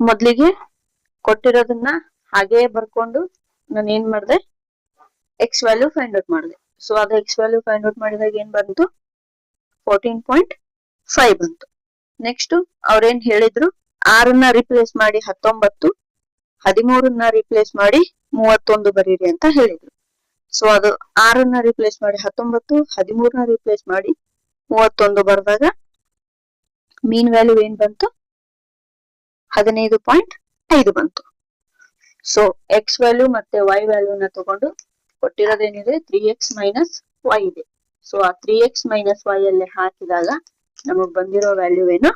ಮೊದ್ಲಿಗೆ ಕೊಟ್ಟಿರೋದನ್ನ ಹಾಗೆ ಬರ್ಕೊಂಡು ನಾನು ಏನ್ ಮಾಡಿದೆ, ಎಕ್ಸ್ ವ್ಯಾಲ್ಯೂ ಫೈಂಡ್ ಔಟ್ ಮಾಡಿದೆ. ಸೊ ಅದು ಎಕ್ಸ್ ವ್ಯಾಲ್ಯೂ ಫೈಂಡ್ ಔಟ್ ಮಾಡಿದಾಗ ಏನ್ ಬಂತು, 14.5 ಬಂತು. ನೆಕ್ಸ್ಟ್ ಅವ್ರೇನ್ ಹೇಳಿದ್ರು, 6ನ್ನ ರಿಪ್ಲೇಸ್ ಮಾಡಿ 19, 13ನ್ನ ರಿಪ್ಲೇಸ್ ಮಾಡಿ 31 ಬರೀರಿ ಅಂತ ಹೇಳಿದ್ರು. ಸೊ ಅದು 6ನ್ನ ರಿಪ್ಲೇಸ್ ಮಾಡಿ 19, 13ನ್ನ ರಿಪ್ಲೇಸ್ ಮಾಡಿ 31 ಬರೆದಾಗ ಮೀನ್ ವ್ಯಾಲ್ಯೂ ಏನ್ ಬಂತು, 15.5 ಬಂತು. ಸೊ ಎಕ್ಸ್ ವ್ಯಾಲ್ಯೂ ಮತ್ತೆ ವೈ ವ್ಯಾಲ್ಯೂನ ತಗೊಂಡು ಕೊಟ್ಟಿರೋದೇನಿದೆ 3x ಮೈನಸ್ y ಇದೆ. ಸೊ ಆ 3x ಮೈನಸ್ y ಅಲ್ಲಿ ಹಾಕಿದಾಗ ನಮಗ್ ಬಂದಿರೋ ವ್ಯಾಲ್ಯೂ ಏನು,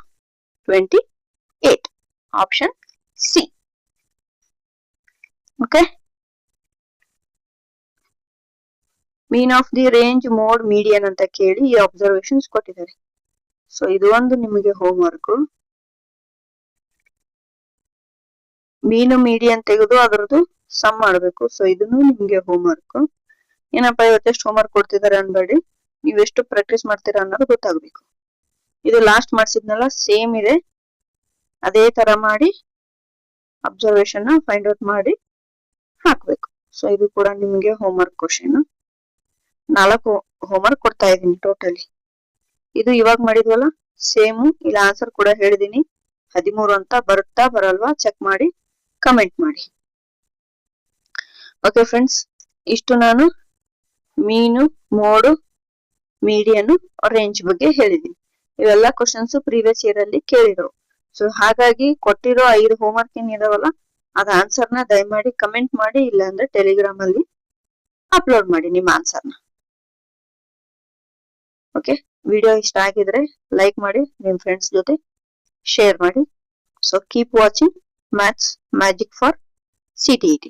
28. Option C. Okay. Mean of the range, mode, median ಅಂತ ಕೇಳಿ ಈ ಅಬ್ಸರ್ವೇಷನ್ಸ್ ಕೊಟ್ಟಿದ್ದಾರೆ. ಸೊ ಇದು ಒಂದು ನಿಮಗೆ ಹೋಮ್ ವರ್ಕ್. ಮೀನು ಮೀಡಿಯನ್ ತೆಗೆದು ಅದರದ್ದು ಸಮ್ ಮಾಡಬೇಕು. ಸೊ ಇದನ್ನು ನಿಮ್ಗೆ ಹೋಮ್ ವರ್ಕ್. ಏನಪ್ಪಾ ಇವತ್ತೆಷ್ಟು ಹೋಮ್ ವರ್ಕ್ ಕೊಡ್ತಿದ್ದಾರೆ ಅನ್ಬೇಡಿ, ನೀವೆಷ್ಟು ಪ್ರಾಕ್ಟೀಸ್ ಮಾಡ್ತೀರಾ ಅನ್ನೋದು ಗೊತ್ತಾಗ್ಬೇಕು. ಇದು ಲಾಸ್ಟ್ ಮಾಡ್ಸಿದ್ನಲ್ಲ, ಸೇಮ್ ಇದೆ, ಅದೇ ತರ ಮಾಡಿ ಅಬ್ಸರ್ವೇಷನ್ ಫೈಂಡ್ ಔಟ್ ಮಾಡಿ ಹಾಕ್ಬೇಕು. ಸೊ ಇದು ಕೂಡ ನಿಮಗೆ home work question. 4 home work ಕೊಡ್ತಾ ಇದ್ದೀನಿ ಟೋಟಲಿ. ಇದು ಇವಾಗ ಮಾಡಿದ್ವಲ್ಲ ಸೇಮು, ಇಲ್ಲಿ ಆನ್ಸರ್ ಕೂಡ ಹೇಳಿದೀನಿ. 13 ಅಂತ ಬರುತ್ತಾ ಬರಲ್ವಾ ಚೆಕ್ ಮಾಡಿ ಕಮೆಂಟ್ ಮಾಡಿ. ಓಕೆ ಫ್ರೆಂಡ್ಸ್, ಇಷ್ಟು ನಾನು ಮೀನು, ಮೋಡು, ಮೀಡಿಯನ್, ರೇಂಜ್ ಬಗ್ಗೆ ಹೇಳಿದೀನಿ. ಇವೆಲ್ಲ ಕ್ವಶನ್ಸ್ ಪ್ರೀವಿಯಸ್ ಇಯರ್ ಅಲ್ಲಿ ಕೇಳಿದ್ರು. ಸೊ ಹಾಗಾಗಿ ಕೊಟ್ಟಿರೋ 5 ಹೋಮ್ ವರ್ಕ್ ಏನಿದಾವಲ್ಲ ಅದ ಆನ್ಸರ್ನ ದಯಮಾಡಿ ಕಮೆಂಟ್ ಮಾಡಿ, ಇಲ್ಲಾಂದ್ರೆ ಟೆಲಿಗ್ರಾಮ್ ಅಲ್ಲಿ ಅಪ್ಲೋಡ್ ಮಾಡಿ ನಿಮ್ಮ ಆನ್ಸರ್ನ. ಓಕೆ, ವಿಡಿಯೋ ಇಷ್ಟ ಆಗಿದ್ರೆ ಲೈಕ್ ಮಾಡಿ, ನಿಮ್ ಫ್ರೆಂಡ್ಸ್ ಜೊತೆ ಶೇರ್ ಮಾಡಿ. So keep watching maths magic for CTET.